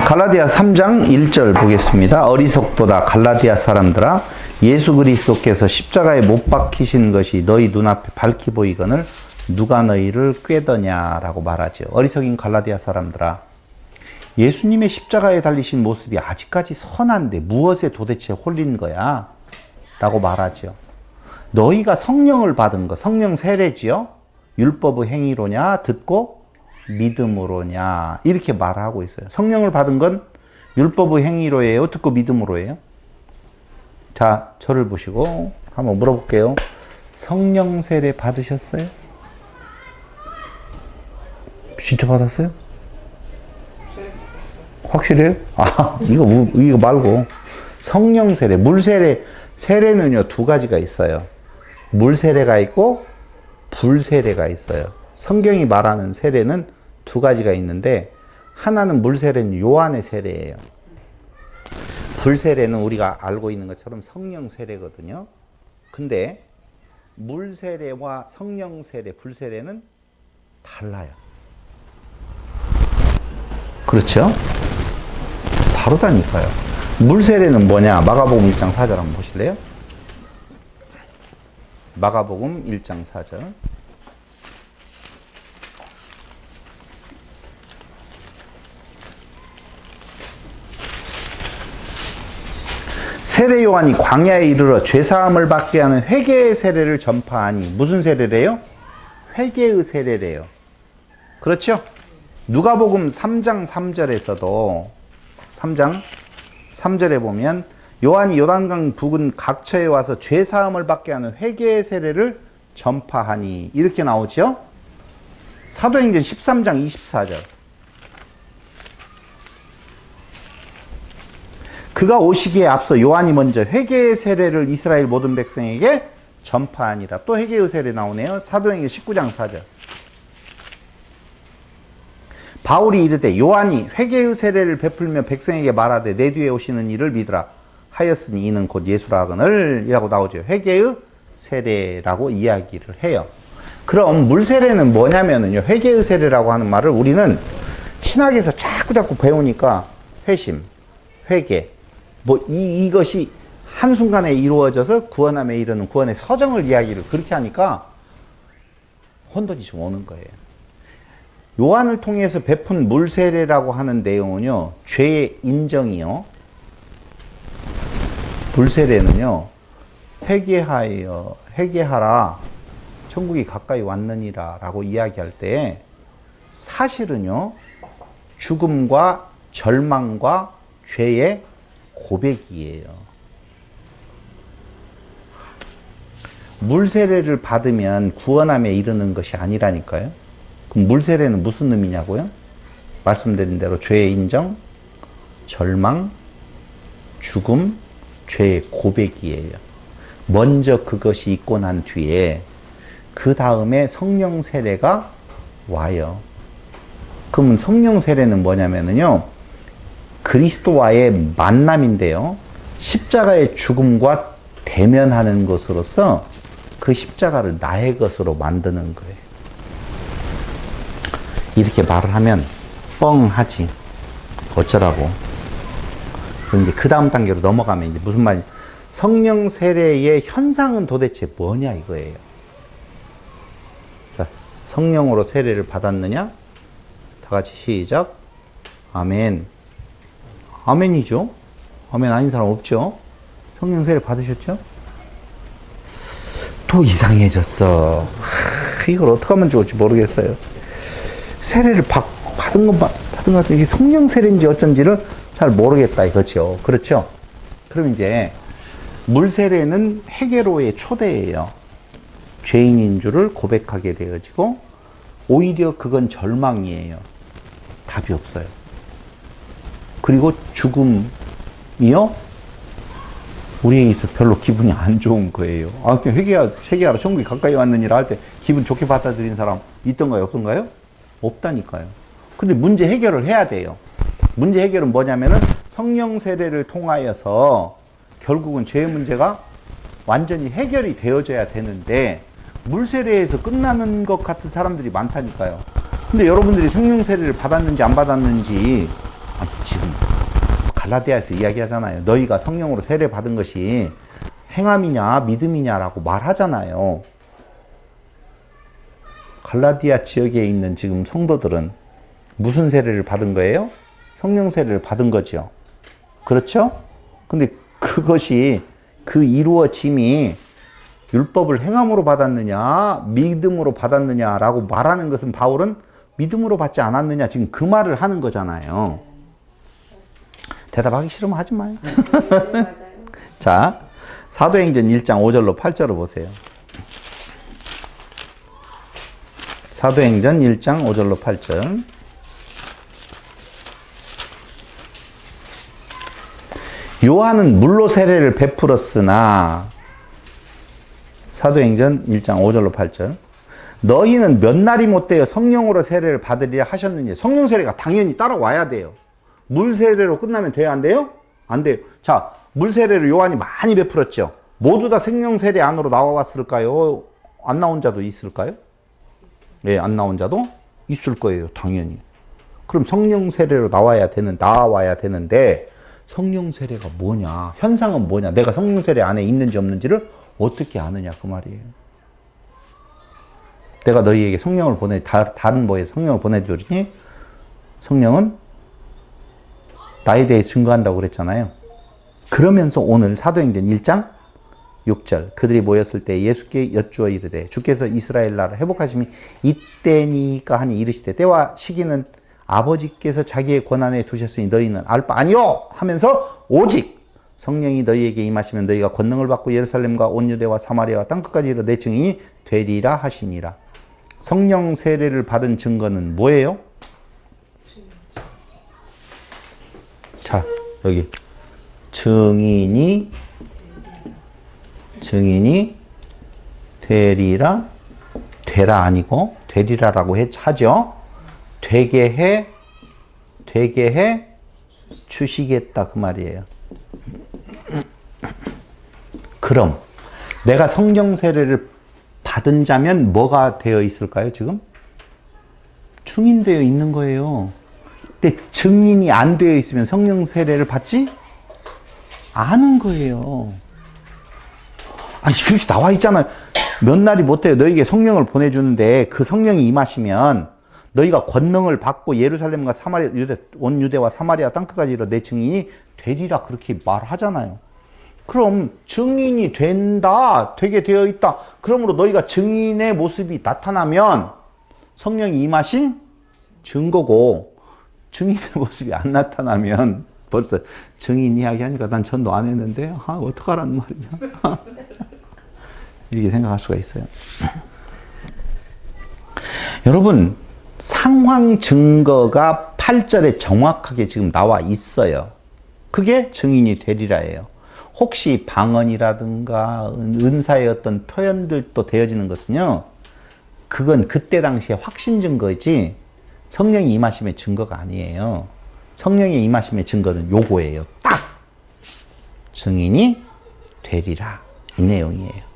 갈라디아 3장 1절 보겠습니다. 어리석도다 갈라디아 사람들아, 예수 그리스도께서 십자가에 못 박히신 것이 너희 눈앞에 밝히 보이거늘 누가 너희를 꾀더냐라고 말하죠. 어리석인 갈라디아 사람들아, 예수님의 십자가에 달리신 모습이 아직까지 선한데 무엇에 도대체 홀린 거야? 라고 말하죠. 너희가 성령을 받은 거, 성령 세례지요? 율법의 행위로냐 듣고 믿음으로냐, 이렇게 말하고 있어요. 성령을 받은 건 율법의 행위로예요, 듣고 믿음으로예요? 자, 저를 보시고 한번 물어볼게요. 성령 세례 받으셨어요? 진짜 받았어요? 확실해요? 아, 이거 말고 성령 세례, 물 세례, 세례는요 두 가지가 있어요. 물 세례가 있고 불 세례가 있어요. 성경이 말하는 세례는 두 가지가 있는데, 하나는 물 세례는 요한의 세례예요. 불 세례는 우리가 알고 있는 것처럼 성령 세례거든요. 근데 물 세례와 성령 세례, 불 세례는 달라요. 그렇죠? 다르다니까요. 물 세례는 뭐냐? 마가복음 1장 4절 한번 보실래요? 마가복음 1장 4절. 세례 요한이 광야에 이르러 죄사함을 받게 하는 회개의 세례를 전파하니, 무슨 세례래요? 회개의 세례래요. 그렇죠? 누가복음 3장 3절에서도 3장 3절에 보면 요한이 요단강 부근 각처에 와서 죄사함을 받게 하는 회개의 세례를 전파하니, 이렇게 나오죠? 사도행전 13장 24절. 그가 오시기에 앞서 요한이 먼저 회개의 세례를 이스라엘 모든 백성에게 전파하니라. 또 회개의 세례 나오네요. 사도행전 19장 4절. 바울이 이르되 요한이 회개의 세례를 베풀며 백성에게 말하되 내 뒤에 오시는 이를 믿으라 하였으니 이는 곧 예수라 하거늘, 이라고 나오죠. 회개의 세례라고 이야기를 해요. 그럼 물 세례는 뭐냐면요, 회개의 세례라고 하는 말을 우리는 신학에서 자꾸 배우니까 회심, 회개, 이것이 한순간에 이루어져서 구원함에 이르는 구원의 서정을 이야기를 그렇게 하니까 혼돈이 좀 오는 거예요. 요한을 통해서 베푼 물 세례라고 하는 내용은요, 죄의 인정이요. 물 세례는요, 회개하라, 천국이 가까이 왔느니라 라고 이야기할 때 사실은요, 죽음과 절망과 죄의 고백이에요. 물 세례를 받으면 구원함에 이르는 것이 아니라니까요. 그럼 물 세례는 무슨 의미냐고요? 말씀드린 대로 죄의 인정, 절망, 죽음, 죄의 고백이에요. 먼저 그것이 있고 난 뒤에 그 다음에 성령 세례가 와요. 그러면 성령 세례는 뭐냐면요, 그리스도와의 만남인데요, 십자가의 죽음과 대면하는 것으로서 그 십자가를 나의 것으로 만드는 거예요. 이렇게 말을 하면 뻥하지, 어쩌라고. 그런데 그 다음 단계로 넘어가면 이제 무슨 말이냐, 성령 세례의 현상은 도대체 뭐냐 이거예요. 자, 성령으로 세례를 받았느냐? 다 같이 시작. 아멘. 아멘이죠. 아멘 아닌 사람 없죠. 성령 세례 받으셨죠? 또 이상해졌어. 이걸 어떻게 하면 좋을지 모르겠어요. 세례를 받은 것 같은 이게 성령 세례인지 어쩐지를 잘 모르겠다 이거죠. 그렇죠? 그럼 이제 물 세례는 회개로의 초대예요. 죄인인 줄을 고백하게 되어지고, 오히려 그건 절망이에요. 답이 없어요. 그리고 죽음이요, 우리에게 있어 별로 기분이 안 좋은 거예요. 아, 그냥 회개하라 천국이 가까이 왔느니라 할 때 기분 좋게 받아들이는 사람 있던가요, 없던가요? 없다니까요. 근데 문제 해결을 해야 돼요. 문제 해결은 뭐냐면은 성령 세례를 통하여서 결국은 죄의 문제가 완전히 해결이 되어져야 되는데, 물 세례에서 끝나는 것 같은 사람들이 많다니까요. 근데 여러분들이 성령 세례를 받았는지 안 받았는지 지금 갈라디아에서 이야기하잖아요. 너희가 성령으로 세례 받은 것이 행함이냐 믿음이냐라고 말하잖아요. 갈라디아 지역에 있는 지금 성도들은 무슨 세례를 받은 거예요? 성령 세례를 받은 거죠. 그렇죠? 근데 그것이 그 이루어짐이 율법을 행함으로 받았느냐 믿음으로 받았느냐라고 말하는 것은 바울은 믿음으로 받지 않았느냐 지금 그 말을 하는 거잖아요. 대답하기 싫으면 하지 마요. 자, 사도행전 1장 5절로 8절을 보세요. 사도행전 1장 5절로 8절. 요한은 물로 세례를 베풀었으나 사도행전 1장 5절로 8절. 너희는 몇 날이 못되어 성령으로 세례를 받으리라 하셨느냐. 성령 세례가 당연히 따라와야 돼요. 물 세례로 끝나면 돼요? 안 돼요? 안 돼요. 자, 물 세례를 요한이 많이 베풀었죠. 모두 다 성령 세례 안으로 나왔을까요? 안 나온 자도 있을까요? 네, 안 나온 자도 있을 거예요. 당연히. 그럼 성령 세례로 나와야 되는데 성령 세례가 뭐냐? 현상은 뭐냐? 내가 성령 세례 안에 있는지 없는지를 어떻게 아느냐 그 말이에요. 내가 너희에게 성령을 다른 뭐에 성령을 보내주니 성령은 나에 대해 증거한다고 그랬잖아요. 그러면서 오늘 사도행전 1장 6절 그들이 모였을 때 예수께 여쭈어 이르되 주께서 이스라엘 나라를 회복하심이 이때니까 하니 이르시되 때와 시기는 아버지께서 자기의 권한에 두셨으니 너희는 알 바 아니요 하면서 오직 성령이 너희에게 임하시면 너희가 권능을 받고 예루살렘과 온 유대와 사마리아와 땅끝까지 이르러 내 증인이 되리라 하시니라. 성령 세례를 받은 증거는 뭐예요? 자, 여기 증인이 되라 아니고 되리라라고 하죠. 되게 해 주시겠다 그 말이에요. 그럼 내가 성령 세례를 받은 자면 뭐가 되어 있을까요? 지금 증인되어 있는 거예요. 근데 증인이 안 되어 있으면 성령 세례를 받지 않은 거예요. 아니 그렇게 나와 있잖아요. 몇 날이 못해요. 너희에게 성령을 보내주는데 그 성령이 임하시면 너희가 권능을 받고 예루살렘과 사마리아, 온 유대와 사마리아 땅끝까지 이르러 내 증인이 되리라 그렇게 말하잖아요. 그럼 증인이 되게 되어 있다. 그러므로 너희가 증인의 모습이 나타나면 성령이 임하신 증거고 증인의 모습이 안 나타나면 벌써 증인 이야기 하니까 난 전도 안 했는데 어떡하라는 말이냐. 이렇게 생각할 수가 있어요. 여러분 상황 증거가 8절에 정확하게 지금 나와 있어요. 그게 증인이 되리라예요. 혹시 방언이라든가 은사의 어떤 표현들도 되어지는 것은요. 그건 그때 당시에 확신 증거이지 성령이 임하심의 증거가 아니에요. 성령의 임하심의 증거는 요거예요. 딱 증인이 되리라 이 내용이에요.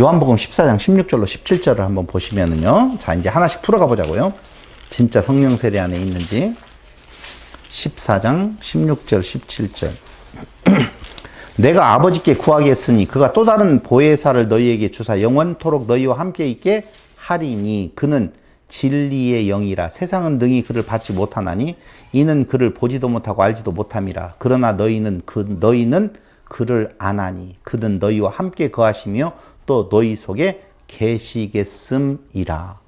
요한복음 14장 16절로 17절을 한번 보시면은요. 자, 이제 하나씩 풀어가 보자고요. 진짜 성령 세례 안에 있는지. 14장 16절 17절. 내가 아버지께 구하겠으니 그가 또 다른 보혜사를 너희에게 주사 영원토록 너희와 함께 있게 하리니 그는 진리의 영이라 세상은 능히 그를 받지 못하나니 이는 그를 보지도 못하고 알지도 못함이라. 그러나 너희는 그를 아나니 그는 너희와 함께 거하시며 또 너희 속에 계시겠음이라.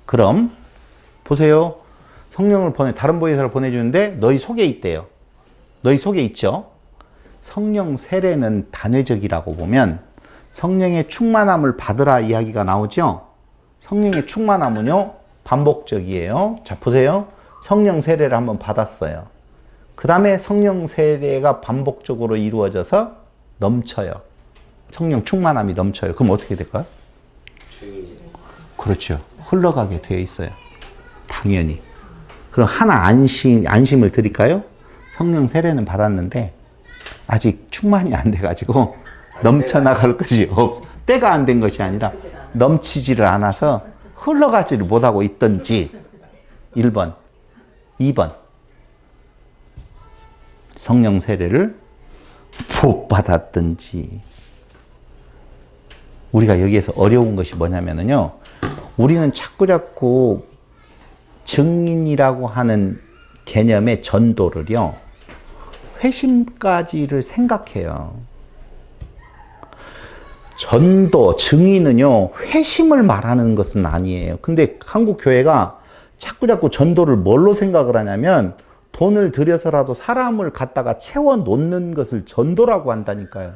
그럼 보세요. 성령을 다른 보혜사를 보내주는데 너희 속에 있대요. 너희 속에 있죠. 성령 세례는 단회적이라고 보면 성령의 충만함을 받으라 이야기가 나오죠. 성령의 충만함은요 반복적이에요. 자 보세요. 성령 세례를 한번 받았어요. 그 다음에 성령 세례가 반복적으로 이루어져서 넘쳐요. 성령 충만함이 넘쳐요. 그럼 어떻게 될까요? 그렇죠. 흘러가게 되어 있어요. 당연히. 그럼 하나 안심을 드릴까요? 성령 세례는 받았는데 아직 충만이 안 돼가지고 넘쳐나갈 것이 없어. 때가 안 된 것이 아니라 넘치지를 않아서 흘러가지를 못하고 있던지 1번, 2번 성령 세례를 못 받았든지. 우리가 여기에서 어려운 것이 뭐냐면요. 우리는 자꾸자꾸 증인이라고 하는 개념의 전도를요. 회심까지를 생각해요. 전도, 증인은요. 회심을 말하는 것은 아니에요. 근데 한국 교회가 자꾸자꾸 전도를 뭘로 생각을 하냐면 돈을 들여서라도 사람을 갖다가 채워 놓는 것을 전도라고 한다니까요.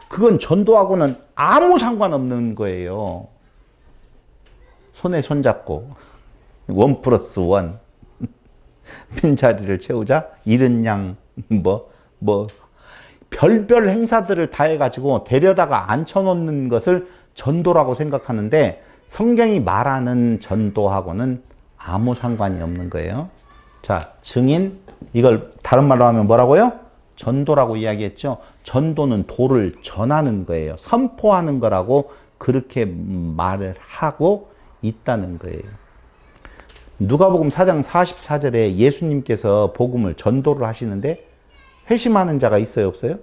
그건 전도하고는 아무 상관없는 거예요. 손에 손잡고 1+1 빈자리를 채우자 잃은 양 별별 행사들을 다 해가지고 데려다가 앉혀놓는 것을 전도라고 생각하는데 성경이 말하는 전도하고는 아무 상관이 없는 거예요. 자, 증인, 이걸 다른 말로 하면 뭐라고요? 전도라고 이야기했죠. 전도는 도를 전하는 거예요. 선포하는 거라고 그렇게 말을 하고 있다는 거예요. 누가복음 4장 44절에 예수님께서 복음을 전도를 하시는데 회심하는 자가 있어요, 없어요?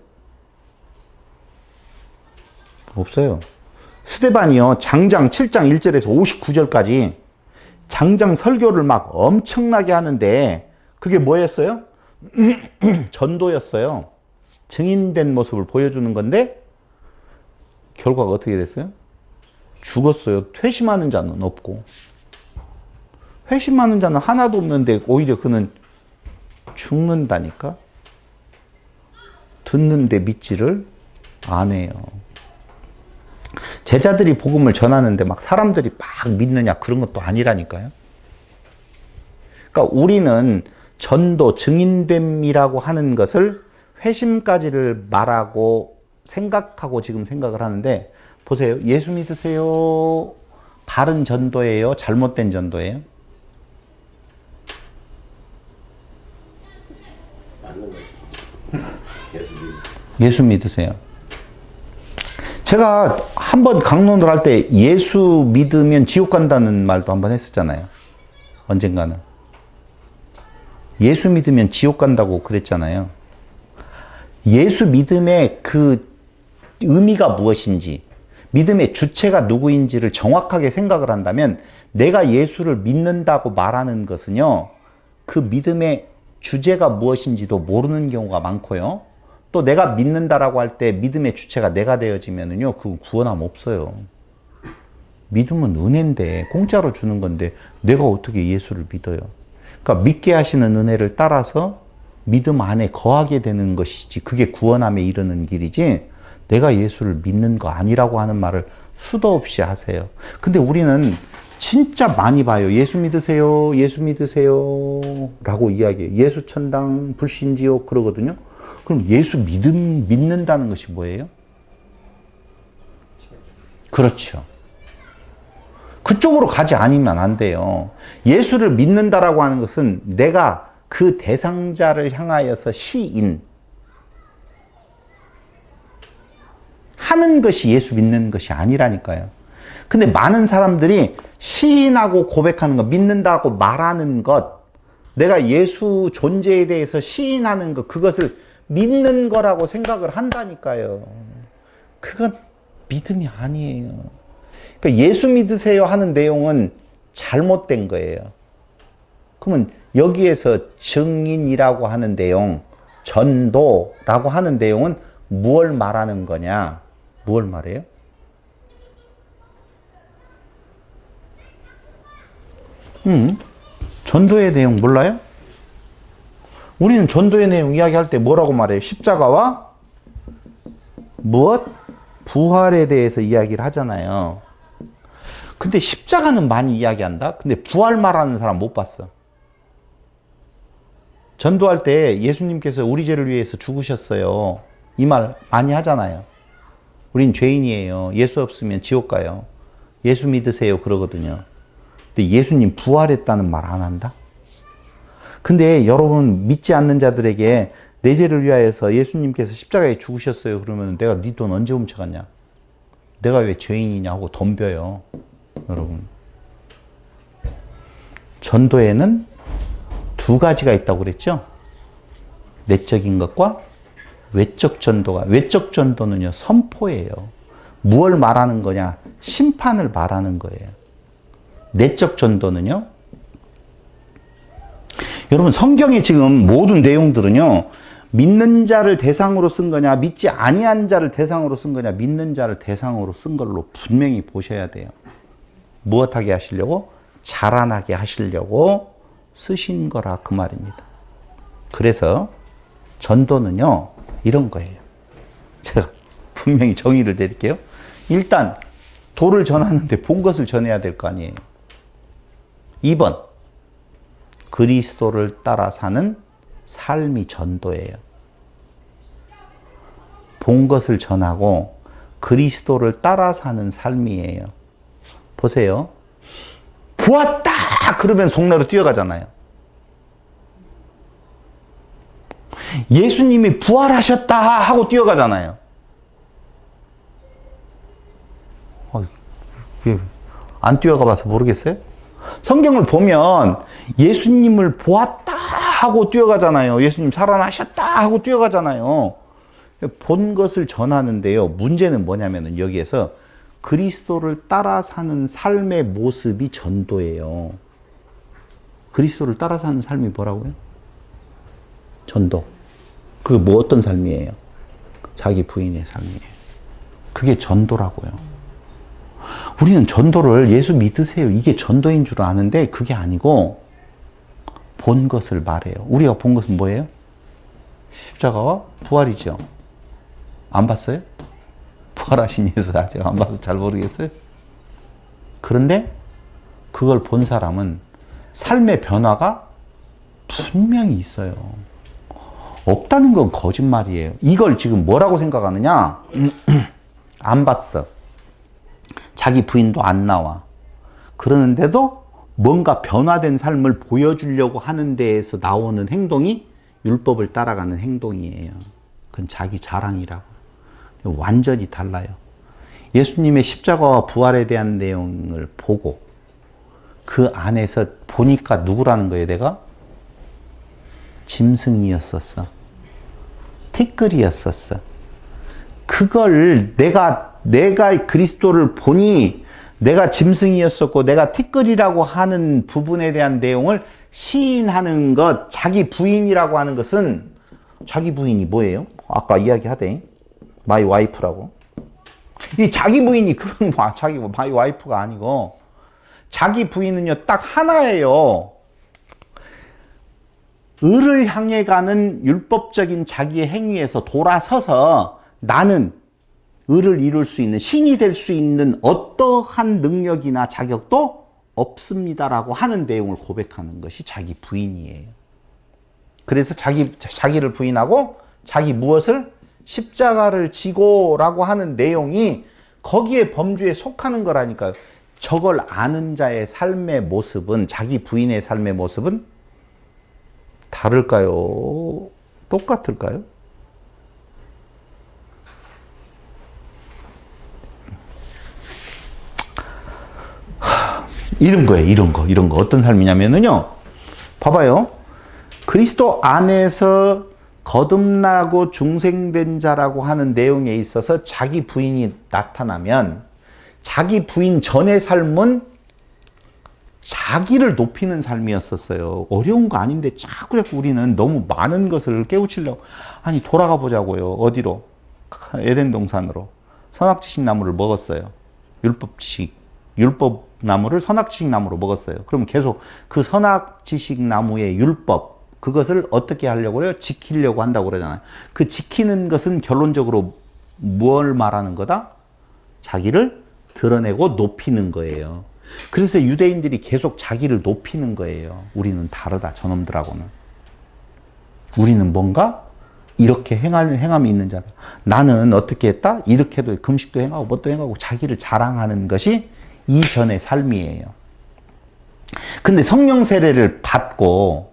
없어요. 스데반이요, 장장 7장 1절에서 59절까지 장장 설교를 막 엄청나게 하는데 그게 뭐였어요? 전도였어요. 증인된 모습을 보여주는 건데 결과가 어떻게 됐어요? 죽었어요. 회심하는 자는 없고. 회심하는 자는 하나도 없는데 오히려 그는 죽는다니까? 듣는데 믿지를 안 해요. 제자들이 복음을 전하는데 막 사람들이 막 믿느냐 그런 것도 아니라니까요. 그러니까 우리는 전도, 증인됨이라고 하는 것을 회심까지를 말하고 생각하고 지금 생각을 하는데 보세요. 예수 믿으세요. 바른 전도예요? 잘못된 전도예요? 맞는 거죠. 예수 믿으세요. 제가 한번 강론을 할 때 예수 믿으면 지옥 간다는 말도 한번 했었잖아요. 언젠가는. 예수 믿으면 지옥 간다고 그랬잖아요. 예수 믿음의 그 의미가 무엇인지, 믿음의 주체가 누구인지를 정확하게 생각을 한다면 내가 예수를 믿는다고 말하는 것은요, 그 믿음의 주제가 무엇인지도 모르는 경우가 많고요. 또 내가 믿는다라고 할 때 믿음의 주체가 내가 되어지면은요, 그건 구원함 없어요. 믿음은 은혜인데, 공짜로 주는 건데, 내가 어떻게 예수를 믿어요? 그러니까 믿게 하시는 은혜를 따라서 믿음 안에 거하게 되는 것이지, 그게 구원함에 이르는 길이지, 내가 예수를 믿는 거 아니라고 하는 말을 수도 없이 하세요. 근데 우리는 진짜 많이 봐요. 예수 믿으세요, 예수 믿으세요 라고 이야기해요. 예수 천당, 불신지옥 그러거든요. 그럼 예수 믿는다는 것이 뭐예요? 그렇죠. 그쪽으로 가지 않으면 안 돼요. 예수를 믿는다라고 하는 것은 내가 그 대상자를 향하여서 시인 하는 것이 예수 믿는 것이 아니라니까요. 근데 많은 사람들이 시인하고 고백하는 것, 믿는다고 말하는 것, 내가 예수 존재에 대해서 시인하는 것, 그것을 믿는 거라고 생각을 한다니까요. 그건 믿음이 아니에요. 그러니까 예수 믿으세요 하는 내용은 잘못된 거예요. 그러면 여기에서 증인이라고 하는 내용, 전도라고 하는 내용은 무엇을 말하는 거냐? 무엇을 말해요? 전도의 내용 몰라요? 우리는 전도의 내용 이야기할 때 뭐라고 말해요? 십자가와 무엇? 부활에 대해서 이야기를 하잖아요. 근데 십자가는 많이 이야기한다? 근데 부활 말하는 사람 못 봤어. 전도할 때 예수님께서 우리 죄를 위해서 죽으셨어요. 이 말 많이 하잖아요. 우린 죄인이에요. 예수 없으면 지옥 가요. 예수 믿으세요. 그러거든요. 근데 예수님 부활했다는 말 안 한다? 근데 여러분 믿지 않는 자들에게 내 죄를 위하여서 예수님께서 십자가에 죽으셨어요. 그러면 내가 네 돈 언제 훔쳐갔냐? 내가 왜 죄인이냐 하고 덤벼요. 여러분. 전도에는 두 가지가 있다고 그랬죠? 내적인 것과 외적 전도가, 외적 전도는요, 선포예요. 무엇을 말하는 거냐? 심판을 말하는 거예요. 내적 전도는요, 여러분 성경의 지금 모든 내용들은요, 믿는 자를 대상으로 쓴 거냐, 믿지 아니한 자를 대상으로 쓴 거냐, 믿는 자를 대상으로 쓴 걸로 분명히 보셔야 돼요. 무엇하게 하시려고? 자라나게 하시려고 쓰신 거라 그 말입니다. 그래서 전도는요, 이런 거예요. 제가 분명히 정의를 내릴게요. 일단 도를 전하는데 본 것을 전해야 될 거 아니에요. 2번, 그리스도를 따라 사는 삶이 전도예요. 본 것을 전하고 그리스도를 따라 사는 삶이에요. 보세요. 보았다! 그러면 속내로 뛰어가잖아요. 예수님이 부활하셨다! 하고 뛰어가잖아요. 안 뛰어가 봐서 모르겠어요? 성경을 보면 예수님을 보았다! 하고 뛰어가잖아요. 예수님 살아나셨다! 하고 뛰어가잖아요. 본 것을 전하는데요. 문제는 뭐냐면 여기에서 그리스도를 따라 사는 삶의 모습이 전도예요. 그리스도를 따라 사는 삶이 뭐라고요? 전도. 그 뭐 어떤 삶이에요? 자기 부인의 삶이에요. 그게 전도라고요. 우리는 전도를 예수 믿으세요. 이게 전도인 줄 아는데 그게 아니고 본 것을 말해요. 우리가 본 것은 뭐예요? 십자가와 부활이죠. 안 봤어요? 부활하신 예수 아직 안 봐서 잘 모르겠어요? 그런데 그걸 본 사람은 삶의 변화가 분명히 있어요. 없다는 건 거짓말이에요. 이걸 지금 뭐라고 생각하느냐? 안 봤어. 자기 부인도 안 나와. 그러는데도 뭔가 변화된 삶을 보여주려고 하는 데에서 나오는 행동이 율법을 따라가는 행동이에요. 그건 자기 자랑이라고. 완전히 달라요. 예수님의 십자가와 부활에 대한 내용을 보고 그 안에서 보니까 누구라는 거예요, 내가? 짐승이었었어. 티끌이었었어. 그걸 내가 그리스도를 보니 내가 짐승이었었고 내가 티끌이라고 하는 부분에 대한 내용을 시인하는 것, 자기 부인이라고 하는 것은 자기 부인이 뭐예요? 아까 이야기하대. 마이 와이프라고. 이 자기 부인이 그건 자기 마이 와이프가 아니고 자기 부인은요 딱 하나예요. 을을 향해 가는 율법적인 자기의 행위에서 돌아서서 나는 을을 이룰 수 있는, 신이 될 수 있는 어떠한 능력이나 자격도 없습니다라고 하는 내용을 고백하는 것이 자기 부인이에요. 그래서 자기를 부인하고 자기 무엇을? 십자가를 지고라고 하는 내용이 거기에 범주에 속하는 거라니까요. 저걸 아는 자의 삶의 모습은, 자기 부인의 삶의 모습은 다를까요? 똑같을까요? 이런 거예요. 이런 거. 어떤 삶이냐면요. 봐봐요. 그리스도 안에서 거듭나고 중생된 자라고 하는 내용에 있어서 자기 부인이 나타나면 자기 부인 전의 삶은 자기를 높이는 삶이었었어요. 어려운 거 아닌데 자꾸 우리는 너무 많은 것을 깨우치려고. 아니 돌아가 보자고요. 어디로? 에덴 동산으로. 선악지식 나무를 먹었어요. 율법 나무를 선악지식 나무로 먹었어요. 그럼 계속 그 선악지식 나무의 율법, 그것을 어떻게 하려고 해요? 지키려고 한다고 그러잖아요. 그 지키는 것은 결론적으로 뭘 말하는 거다? 자기를 드러내고 높이는 거예요. 그래서 유대인들이 계속 자기를 높이는 거예요. 우리는 다르다, 저놈들하고는. 우리는 뭔가 이렇게 행함이 있는 자다. 나는 어떻게 했다? 이렇게도 금식도 행하고 뭣도 행하고 자기를 자랑하는 것이 이전의 삶이에요. 근데 성령 세례를 받고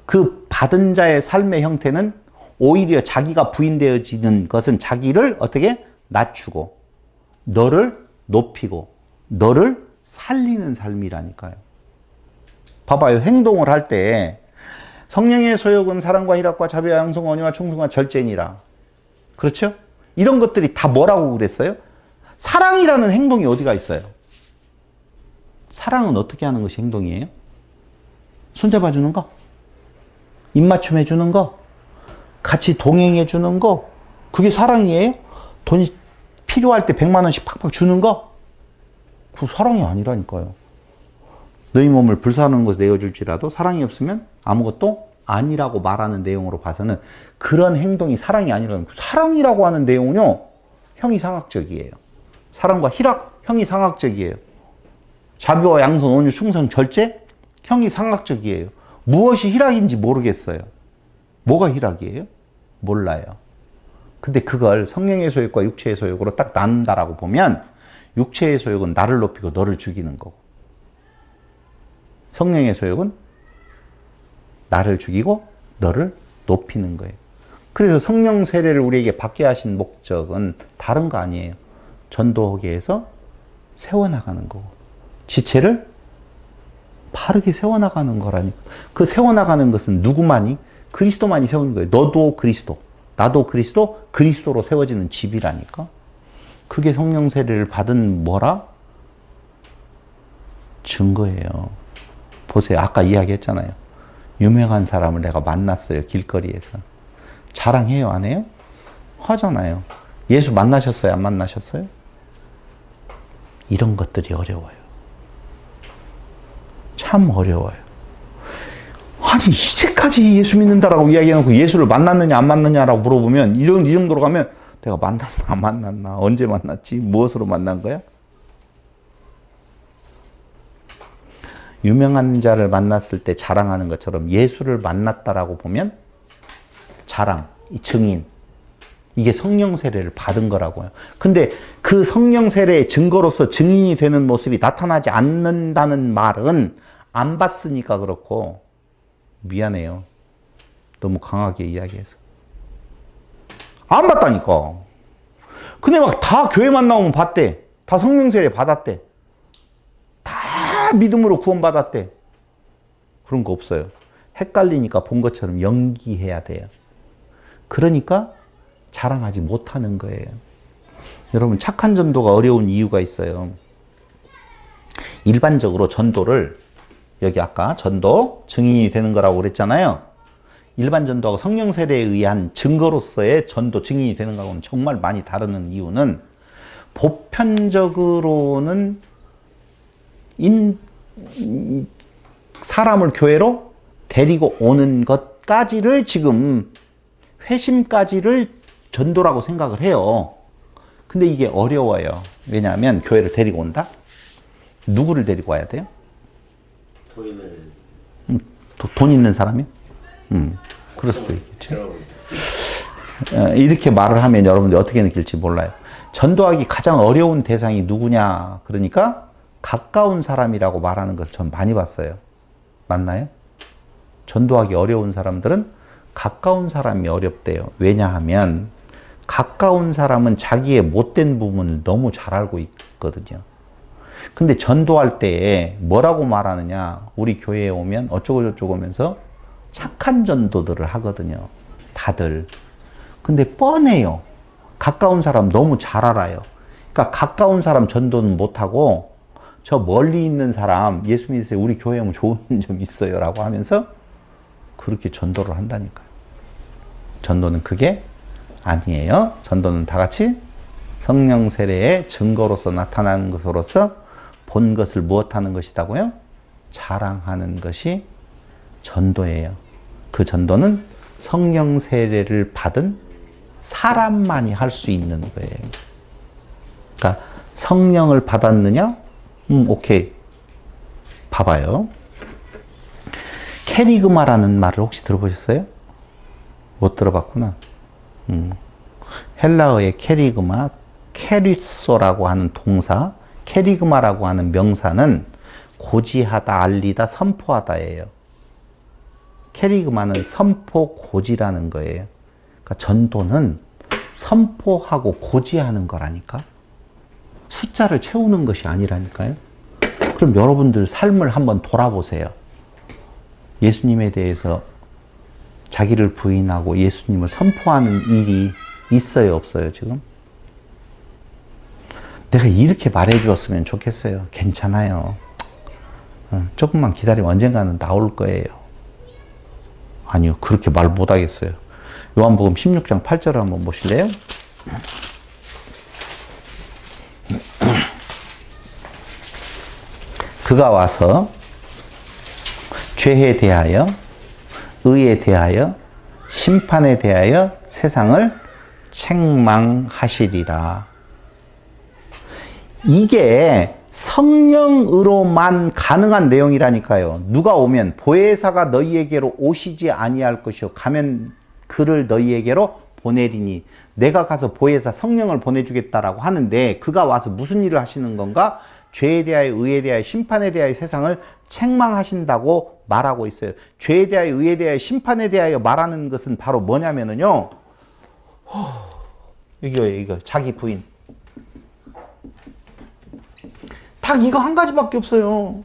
그 받은 자의 삶의 형태는 오히려 자기가 부인되어지는 것은 자기를 어떻게 낮추고 너를 높이고 너를 살리는 삶이라니까요. 봐봐요. 행동을 할 때 성령의 소욕은 사랑과 희락과 자비와 양성, 언의와 충성과 절제니라. 그렇죠? 이런 것들이 다 뭐라고 그랬어요? 사랑이라는 행동이 어디가 있어요? 사랑은 어떻게 하는 것이 행동이에요? 손잡아 주는 거, 입맞춤 해주는 거, 같이 동행해 주는 거, 그게 사랑이에요? 돈이 필요할 때 100만 원씩 팍팍 주는 거? 그 사랑이 아니라니까요. 너희 몸을 불사하는 것을 내어줄지라도 사랑이 없으면 아무것도 아니라고 말하는 내용으로 봐서는 그런 행동이 사랑이 아니라는 거예요. 사랑이라고 하는 내용은요, 형이상학적이에요. 사랑과 희락, 형이상학적이에요. 자비와 양선, 온유, 충성, 절제, 형이상학적이에요. 무엇이 희락인지 모르겠어요. 뭐가 희락이에요? 몰라요. 근데 그걸 성령의 소욕과 육체의 소욕으로 딱 나눈다라고 보면 육체의 소욕은 나를 높이고 너를 죽이는 거고, 성령의 소욕은 나를 죽이고 너를 높이는 거예요. 그래서 성령 세례를 우리에게 받게 하신 목적은 다른 거 아니에요. 전도하기 위해서 세워나가는 거고, 지체를 바르게 세워나가는 거라니까. 그 세워나가는 것은 누구만이? 그리스도만이 세우는 거예요. 너도 그리스도, 나도 그리스도, 그리스도로 세워지는 집이라니까. 그게 성령 세례를 받은 뭐라? 증거예요. 보세요. 아까 이야기했잖아요. 유명한 사람을 내가 만났어요. 길거리에서. 자랑해요? 안 해요? 하잖아요. 예수 만나셨어요? 안 만나셨어요? 이런 것들이 어려워요. 참 어려워요. 아니, 이제까지 예수 믿는다라고 이야기해놓고 예수를 만났느냐 안 만났냐라고 물어보면 이 정도로 가면 내가 만났나 안 만났나, 언제 만났지, 무엇으로 만난 거야? 유명한 자를 만났을 때 자랑하는 것처럼 예수를 만났다라고 보면 자랑, 증인, 이게 성령 세례를 받은 거라고요. 근데 그 성령 세례의 증거로서 증인이 되는 모습이 나타나지 않는다는 말은 안 봤으니까 그렇고, 미안해요. 너무 강하게 이야기해서. 안 봤다니까. 근데 막 다 교회만 나오면 봤대. 다 성령 세례 받았대. 다 믿음으로 구원받았대. 그런 거 없어요. 헷갈리니까 본 것처럼 연기해야 돼요. 그러니까 자랑하지 못하는 거예요. 여러분, 착한 전도가 어려운 이유가 있어요. 일반적으로 전도를, 여기 아까 전도 증인이 되는 거라고 그랬잖아요. 일반 전도하고 성령 세례에 의한 증거로서의 전도 증인이 되는 거하고는 정말 많이 다르는 이유는, 보편적으로는 사람을 교회로 데리고 오는 것까지를 지금 회심까지를 전도라고 생각을 해요. 근데 이게 어려워요. 왜냐하면 교회를 데리고 온다? 누구를 데리고 와야 돼요? 돈 있는 사람이요? 그럴 수도 있겠죠. 이렇게 말을 하면 여러분들이 어떻게 느낄지 몰라요. 전도하기 가장 어려운 대상이 누구냐? 그러니까 가까운 사람이라고 말하는 걸 전 많이 봤어요. 맞나요? 전도하기 어려운 사람들은 가까운 사람이 어렵대요. 왜냐하면 가까운 사람은 자기의 못된 부분을 너무 잘 알고 있거든요. 근데 전도할 때 뭐라고 말하느냐? 우리 교회에 오면 어쩌고저쩌고 하면서 착한 전도들을 하거든요. 다들. 근데 뻔해요. 가까운 사람 너무 잘 알아요. 그러니까 가까운 사람 전도는 못하고 저 멀리 있는 사람 예수 믿으세요. 우리 교회 오면 좋은 점 있어요. 라고 하면서 그렇게 전도를 한다니까요. 전도는 그게 아니에요. 전도는 다 같이 성령 세례의 증거로서 나타나는 것으로서 본 것을 무엇하는 것이다고요? 자랑하는 것이 전도예요. 그 전도는 성령 세례를 받은 사람만이 할 수 있는 거예요. 그러니까 성령을 받았느냐? 오케이. 봐봐요. 캐리그마라는 말을 혹시 들어보셨어요? 못 들어봤구나. 헬라어의 캐리그마, 캐리소라고 하는 동사, 캐리그마라고 하는 명사는 고지하다, 알리다, 선포하다예요. 캐리그마는 선포, 고지라는 거예요. 그러니까 전도는 선포하고 고지하는 거라니까. 숫자를 채우는 것이 아니라니까요. 그럼 여러분들 삶을 한번 돌아보세요. 예수님에 대해서 자기를 부인하고 예수님을 선포하는 일이 있어요, 없어요, 지금? 내가 이렇게 말해 주었으면 좋겠어요. 괜찮아요. 조금만 기다리면 언젠가는 나올 거예요. 아니요, 그렇게 말 못 하겠어요. 요한복음 16장 8절 한번 보실래요? 그가 와서 죄에 대하여, 의에 대하여, 심판에 대하여 세상을 책망하시리라. 이게 성령으로만 가능한 내용이라니까요. 누가 오면 보혜사가 너희에게로 오시지 아니할 것이요 가면 그를 너희에게로 보내리니. 내가 가서 보혜사 성령을 보내주겠다라고 하는데 그가 와서 무슨 일을 하시는 건가? 죄에 대하여, 의에 대하여, 심판에 대하여 세상을 책망하신다고 말하고 있어요. 죄에 대하여, 의에 대하여, 심판에 대하여 말하는 것은 바로 뭐냐면은요, 이거 자기 부인. 딱 이거 한 가지밖에 없어요.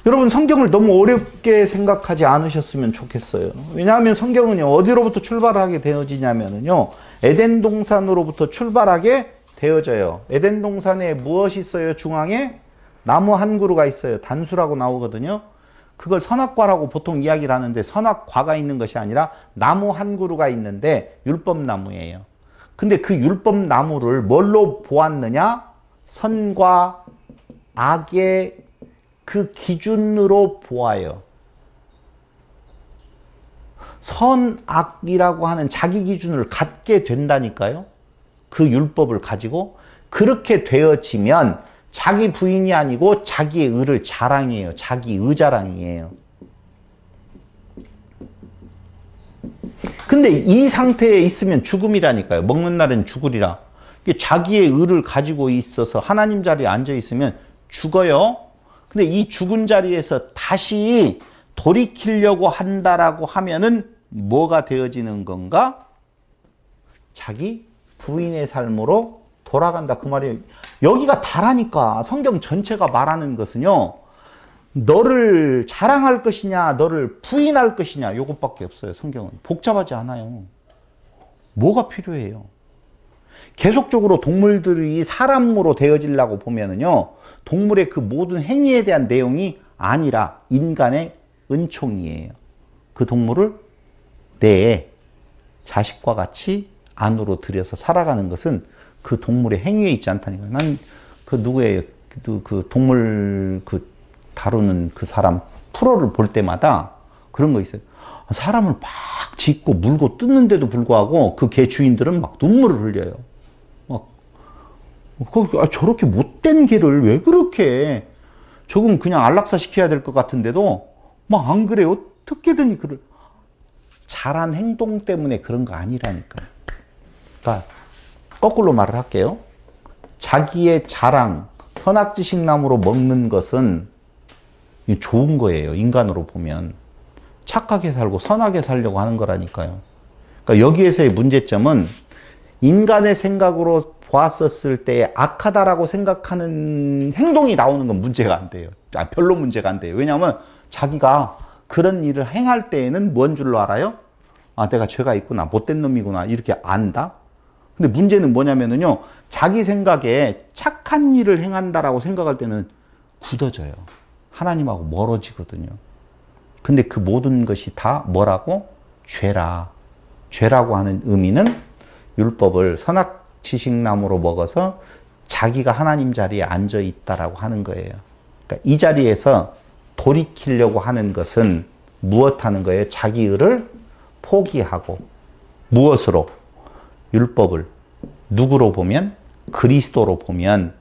여러분, 성경을 너무 어렵게 생각하지 않으셨으면 좋겠어요. 왜냐하면 성경은요, 어디로부터 출발하게 되어지냐면요, 에덴 동산으로부터 출발하게 되어져요. 에덴 동산에 무엇이 있어요? 중앙에 나무 한 그루가 있어요. 단수라고 나오거든요. 그걸 선악과라고 보통 이야기를 하는데 선악과가 있는 것이 아니라 나무 한 그루가 있는데 율법나무예요. 근데 그 율법나무를 뭘로 보았느냐? 선과 악의 그 기준으로 보아요. 선악이라고 하는 자기 기준을 갖게 된다니까요. 그 율법을 가지고. 그렇게 되어지면 자기 부인이 아니고 자기의 의를 자랑이에요. 자기 의자랑이에요. 근데 이 상태에 있으면 죽음이라니까요. 먹는 날은 죽으리라. 자기의 의를 가지고 있어서 하나님 자리에 앉아 있으면 죽어요. 근데 이 죽은 자리에서 다시 돌이키려고 한다라고 하면은 뭐가 되어지는 건가? 자기 부인의 삶으로 돌아간다 그 말이에요. 여기가 다라니까. 성경 전체가 말하는 것은요, 너를 자랑할 것이냐 너를 부인할 것이냐 이것밖에 없어요. 성경은 복잡하지 않아요. 뭐가 필요해요? 계속적으로 동물들이 사람으로 되어지려고 보면은요, 동물의 그 모든 행위에 대한 내용이 아니라 인간의 은총이에요. 그 동물을 내 자식과 같이 안으로 들여서 살아가는 것은 그 동물의 행위에 있지 않다니까요. 난 그 누구예요? 그 동물 그 다루는 그 사람 프로를 볼 때마다 그런 거 있어요. 사람을 막 짖고 물고 뜯는데도 불구하고 그 개 주인들은 막 눈물을 흘려요. 막 저렇게 못된 개를 왜 그렇게, 저건 그냥 안락사 시켜야 될 것 같은데도 막 안 그래요. 어떻게든 그를. 잘한 행동 때문에 그런 거 아니라니까요. 그러니까 거꾸로 말을 할게요. 자기의 자랑, 선악지식나무로 먹는 것은 좋은 거예요. 인간으로 보면. 착하게 살고 선하게 살려고 하는 거라니까요. 그러니까 여기에서의 문제점은 인간의 생각으로 보았었을 때 악하다라고 생각하는 행동이 나오는 건 문제가 안 돼요. 별로 문제가 안 돼요. 왜냐하면 자기가 그런 일을 행할 때에는 뭔 줄로 알아요? 아, 내가 죄가 있구나, 못된 놈이구나, 이렇게 안다? 근데 문제는 뭐냐면은요, 자기 생각에 착한 일을 행한다라고 생각할 때는 굳어져요. 하나님하고 멀어지거든요. 근데 그 모든 것이 다 뭐라고? 죄라. 죄라고 하는 의미는 율법을 선악지식나무로 먹어서 자기가 하나님 자리에 앉아 있다라고 하는 거예요. 그러니까 이 자리에서 돌이키려고 하는 것은 무엇 하는 거예요? 자기 의를 포기하고. 무엇으로? 율법을. 누구로 보면? 그리스도로 보면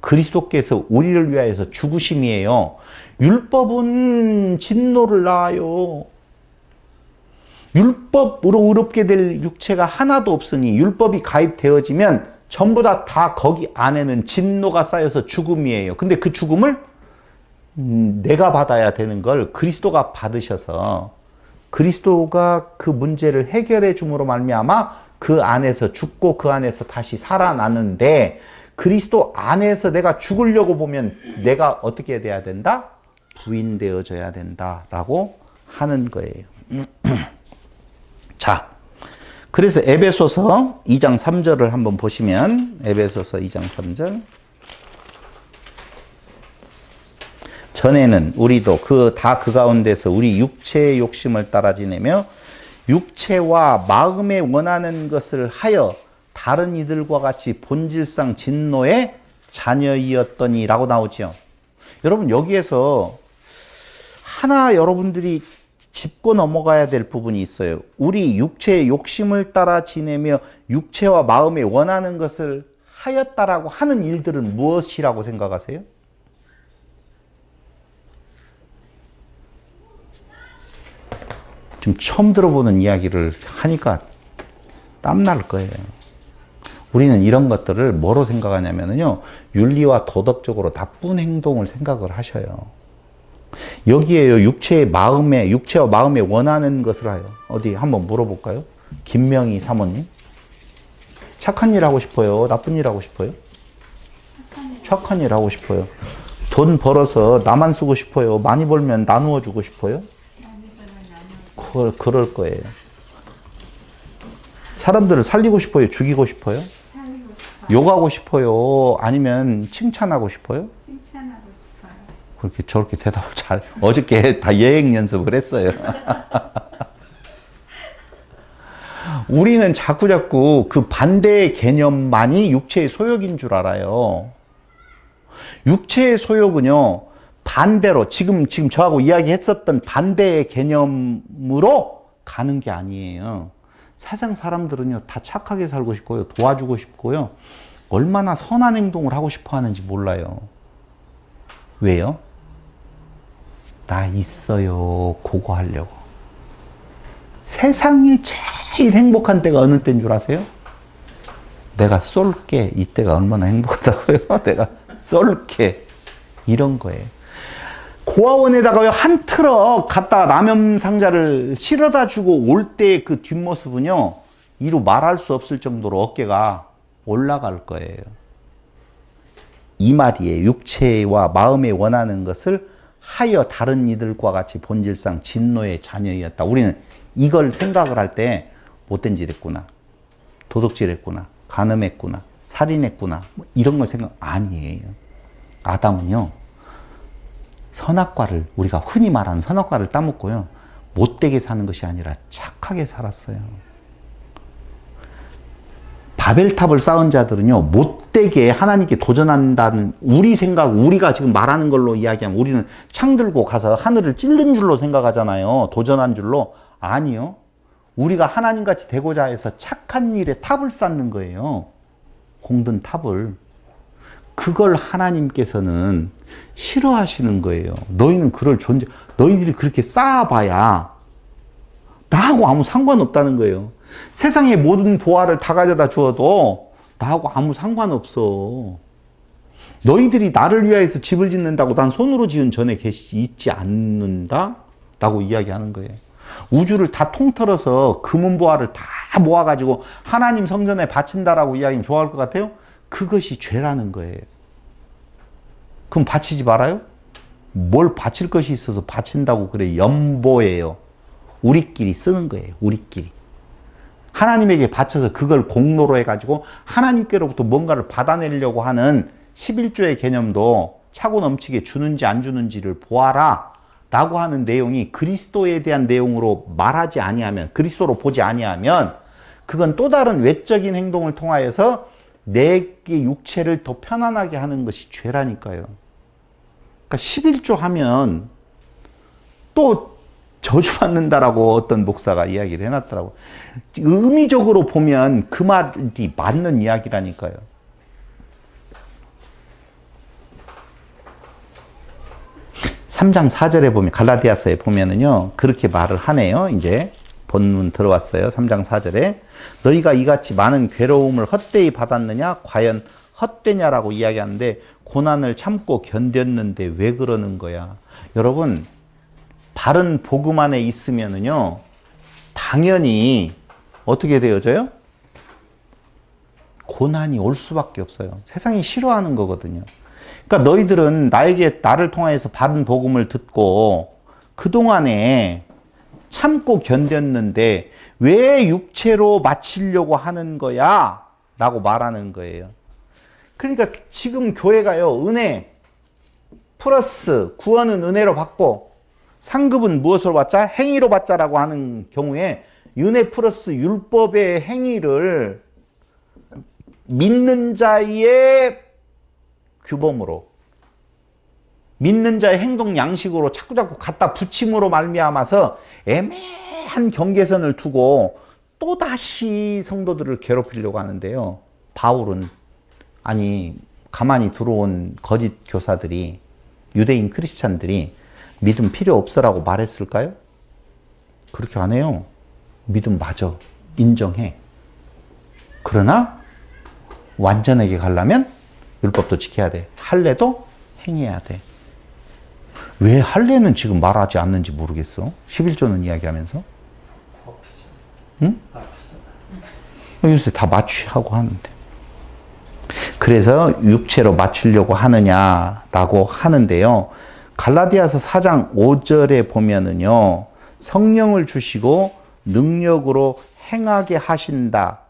그리스도께서 우리를 위하여서 죽으심이에요. 율법은 진노를 낳아요. 율법으로 의롭게 될 육체가 하나도 없으니 율법이 가입되어지면 전부 다 거기 안에는 진노가 쌓여서 죽음이에요. 근데 그 죽음을 내가 받아야 되는 걸 그리스도가 받으셔서 그리스도가 그 문제를 해결해 줌으로 말미암아 그 안에서 죽고 그 안에서 다시 살아나는데, 그리스도 안에서 내가 죽으려고 보면 내가 어떻게 돼야 된다? 부인되어져야 된다라고 하는 거예요. 그래서 에베소서 2장 3절을 한번 보시면 에베소서 2장 3절 전에는 우리도 그 가운데서 우리 육체의 욕심을 따라 지내며 육체와 마음에 원하는 것을 하여 다른 이들과 같이 본질상 진노의 자녀이었더니 라고 나오죠. 여러분 여기에서 하나 여러분들이 짚고 넘어가야 될 부분이 있어요. 우리 육체의 욕심을 따라 지내며 육체와 마음에 원하는 것을 하였다라고 하는 일들은 무엇이라고 생각하세요? 좀 처음 들어보는 이야기를 하니까 땀날 거예요. 우리는 이런 것들을 뭐로 생각하냐면요, 윤리와 도덕적으로 나쁜 행동을 생각을 하셔요. 여기에요, 육체와 마음에 원하는 것을 하여. 어디 한번 물어볼까요? 김명희 사모님. 착한 일 하고 싶어요? 나쁜 일 하고 싶어요? 착한 일 하고 싶어요. 돈 벌어서 나만 쓰고 싶어요? 많이 벌면 나누어 주고 싶어요? 그럴 거예요. 사람들을 살리고 싶어요? 죽이고 싶어요? 욕하고 싶어요? 아니면 칭찬하고 싶어요? 칭찬하고 싶어요. 그렇게 저렇게 대답을 어저께 다 예행 연습을 했어요. 우리는 자꾸 그 반대의 개념만이 육체의 소욕인 줄 알아요. 육체의 소욕은요, 반대로 지금 저하고 이야기했었던 반대의 개념으로 가는 게 아니에요. 세상 사람들은요, 다 착하게 살고 싶고요, 도와주고 싶고요, 얼마나 선한 행동을 하고 싶어 하는지 몰라요. 왜요? 나 있어요, 그거 하려고. 세상이 제일 행복한 때가 어느 때인 줄 아세요? 내가 쏠게. 이때가 얼마나 행복하다고요? 내가 쏠게. 이런 거예요. 고아원에다가요, 한 트럭 갖다 라면 상자를 실어다 주고 올 때 그 뒷모습은요, 이루 말할 수 없을 정도로 어깨가 올라갈 거예요. 이 말이에요. 육체와 마음에 원하는 것을 하여 다른 이들과 같이 본질상 진노의 자녀이었다. 우리는 이걸 생각을 할 때 못된 짓 했구나, 도둑질 했구나, 간음했구나, 살인했구나, 뭐 이런 걸 생각 아니에요. 아담은요, 선악과를, 우리가 흔히 말하는 선악과를 따먹고요, 못되게 사는 것이 아니라 착하게 살았어요. 바벨탑을 쌓은 자들은요, 못되게 하나님께 도전한다는 우리가 지금 말하는 걸로 이야기하면 우리는 창 들고 가서 하늘을 찌른 줄로 생각하잖아요. 도전한 줄로. 아니요. 우리가 하나님같이 되고자 해서 착한 일에 탑을 쌓는 거예요. 공든 탑을. 그걸 하나님께서는 싫어하시는 거예요. 너희는 너희들이 그렇게 쌓아봐야 나하고 아무 상관없다는 거예요. 세상의 모든 보화를 다 가져다 주어도 나하고 아무 상관없어. 너희들이 나를 위하여서 집을 짓는다고 난 손으로 지은 전에 있지 않는다? 라고 이야기하는 거예요. 우주를 다 통틀어서 금은보화를 다 모아가지고 하나님 성전에 바친다라고 이야기하면 좋아할 것 같아요? 그것이 죄라는 거예요. 그럼 바치지 말아요? 뭘 바칠 것이 있어서 바친다고 그래. 연보예요. 우리끼리 쓰는 거예요. 우리끼리. 하나님에게 바쳐서 그걸 공로로 해가지고 하나님께로부터 뭔가를 받아내려고 하는 11조의 개념도 차고 넘치게 주는지 안 주는지를 보아라 라고 하는 내용이 그리스도에 대한 내용으로 말하지 아니하면, 그리스도로 보지 아니하면 그건 또 다른 외적인 행동을 통하여서 내 육체를 더 편안하게 하는 것이 죄라니까요. 그러니까 11조 하면 또 저주받는다라고 어떤 목사가 이야기를 해놨더라고요. 의미적으로 보면 그 말이 맞는 이야기라니까요. (3장 4절에) 보면, 갈라디아서에 보면은요, 그렇게 말을 하네요. 이제 본문 들어왔어요. 3장 4절에 너희가 이같이 많은 괴로움을 헛되이 받았느냐? 과연 헛되냐라고 이야기하는데, 고난을 참고 견뎠는데 왜 그러는 거야? 여러분, 바른 복음 안에 있으면은요, 당연히 어떻게 되어져요? 고난이 올 수밖에 없어요. 세상이 싫어하는 거거든요. 그러니까 너희들은 나를 통하여서 바른 복음을 듣고 그동안에 참고 견뎠는데 왜 육체로 마치려고 하는 거야? 라고 말하는 거예요. 그러니까 지금 교회가요, 은혜 플러스 구원은 은혜로 받고 상급은 무엇으로 받자? 행위로 받자라고 하는 경우에 은혜 플러스 율법의 행위를 믿는 자의 규범으로, 믿는 자의 행동 양식으로 자꾸자꾸 갖다 붙임으로 말미암아서 애매한 경계선을 두고 또다시 성도들을 괴롭히려고 하는데요. 바울은, 아니 가만히 들어온 거짓 교사들이, 유대인 크리스찬들이 믿음 필요 없어라고 말했을까요? 그렇게 안 해요. 믿음 맞아. 인정해. 그러나 완전하게 가려면 율법도 지켜야 돼. 할례도 행해야 돼. 왜 할례는 지금 말하지 않는지 모르겠어. 11조는 이야기하면서. 응? 요새 다 마취하고 하는데. 그래서 육체로 마치려고 하느냐라고 하는데요. 갈라디아서 4장 5절에 보면은요. 성령을 주시고 능력으로 행하게 하신다.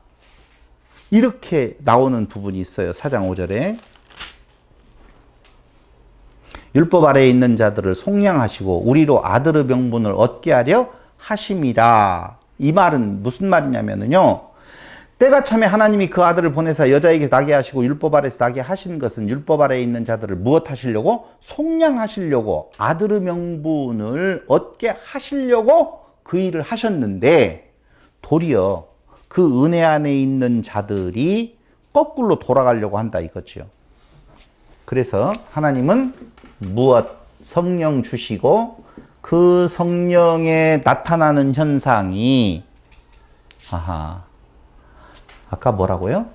이렇게 나오는 부분이 있어요. 4장 5절에. 율법 아래에 있는 자들을 속량하시고 우리로 아들의 명분을 얻게 하려 하심이라. 이 말은 무슨 말이냐면요. 때가 참에 하나님이 그 아들을 보내사 여자에게 나게 하시고 율법 아래에서 나게 하신 것은 율법 아래에 있는 자들을 무엇 하시려고? 속량하시려고, 아들의 명분을 얻게 하시려고 그 일을 하셨는데, 도리어 그 은혜 안에 있는 자들이 거꾸로 돌아가려고 한다 이거죠. 그래서 하나님은 무엇? 성령 주시고 그 성령에 나타나는 현상이, 아까 뭐라고요?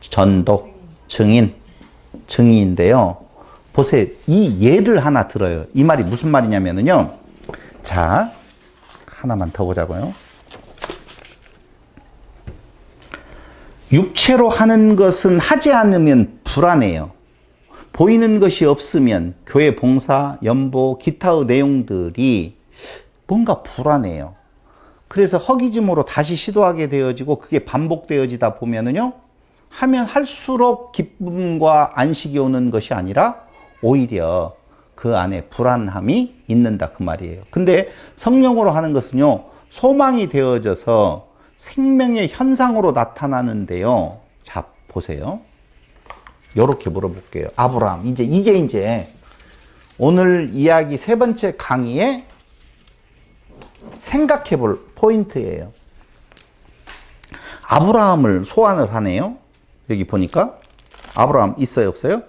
전독, 증인인데요. 보세요. 이 예를 하나 들어요. 이 말이 무슨 말이냐면요. 자, 하나만 더 보자고요. 육체로 하는 것은 하지 않으면 불안해요. 보이는 것이 없으면 교회 봉사, 연보, 기타의 내용들이 뭔가 불안해요. 그래서 허기짐으로 다시 시도하게 되어지고 그게 반복되어지다 보면은요, 하면 할수록 기쁨과 안식이 오는 것이 아니라 오히려 그 안에 불안함이 있는다 그 말이에요. 근데 성령으로 하는 것은요, 소망이 되어져서 생명의 현상으로 나타나는데요. 자, 보세요. 요렇게 물어볼게요. 아브라함, 이게 오늘 이야기 세 번째 강의에 생각해 볼 포인트예요. 아브라함을 소환을 하네요. 여기 보니까 아브라함 있어요, 없어요?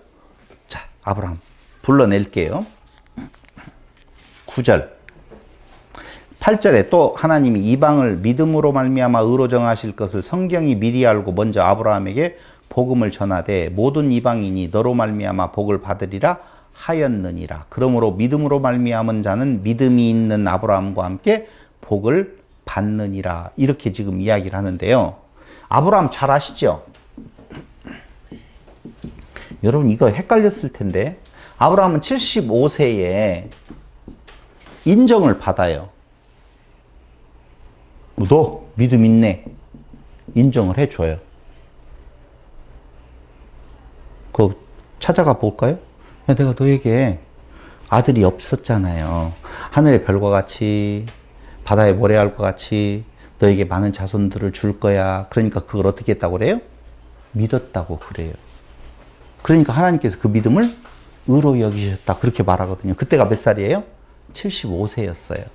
자, 아브라함 불러낼게요. 9절 8절에 또 하나님이 이방을 믿음으로 말미암아 의로 정하실 것을 성경이 미리 알고 먼저 아브라함에게 복음을 전하되 모든 이방인이 너로 말미암아 복을 받으리라 하였느니라. 그러므로 믿음으로 말미암은 자는 믿음이 있는 아브라함과 함께 복을 받느니라. 이렇게 지금 이야기를 하는데요. 아브라함 잘 아시죠? 여러분 이거 헷갈렸을 텐데, 아브라함은 75세에 인정을 받아요. 너 믿음 있네. 인정을 해줘요. 그거 찾아가 볼까요? 내가 너에게 아들이 없었잖아요. 하늘의 별과 같이 바다의 모래알과 같이 너에게 많은 자손들을 줄 거야. 그러니까 그걸 어떻게 했다고 그래요? 믿었다고 그래요. 그러니까 하나님께서 그 믿음을 의로 여기셨다 그렇게 말하거든요. 그때가 몇 살이에요? 75세였어요.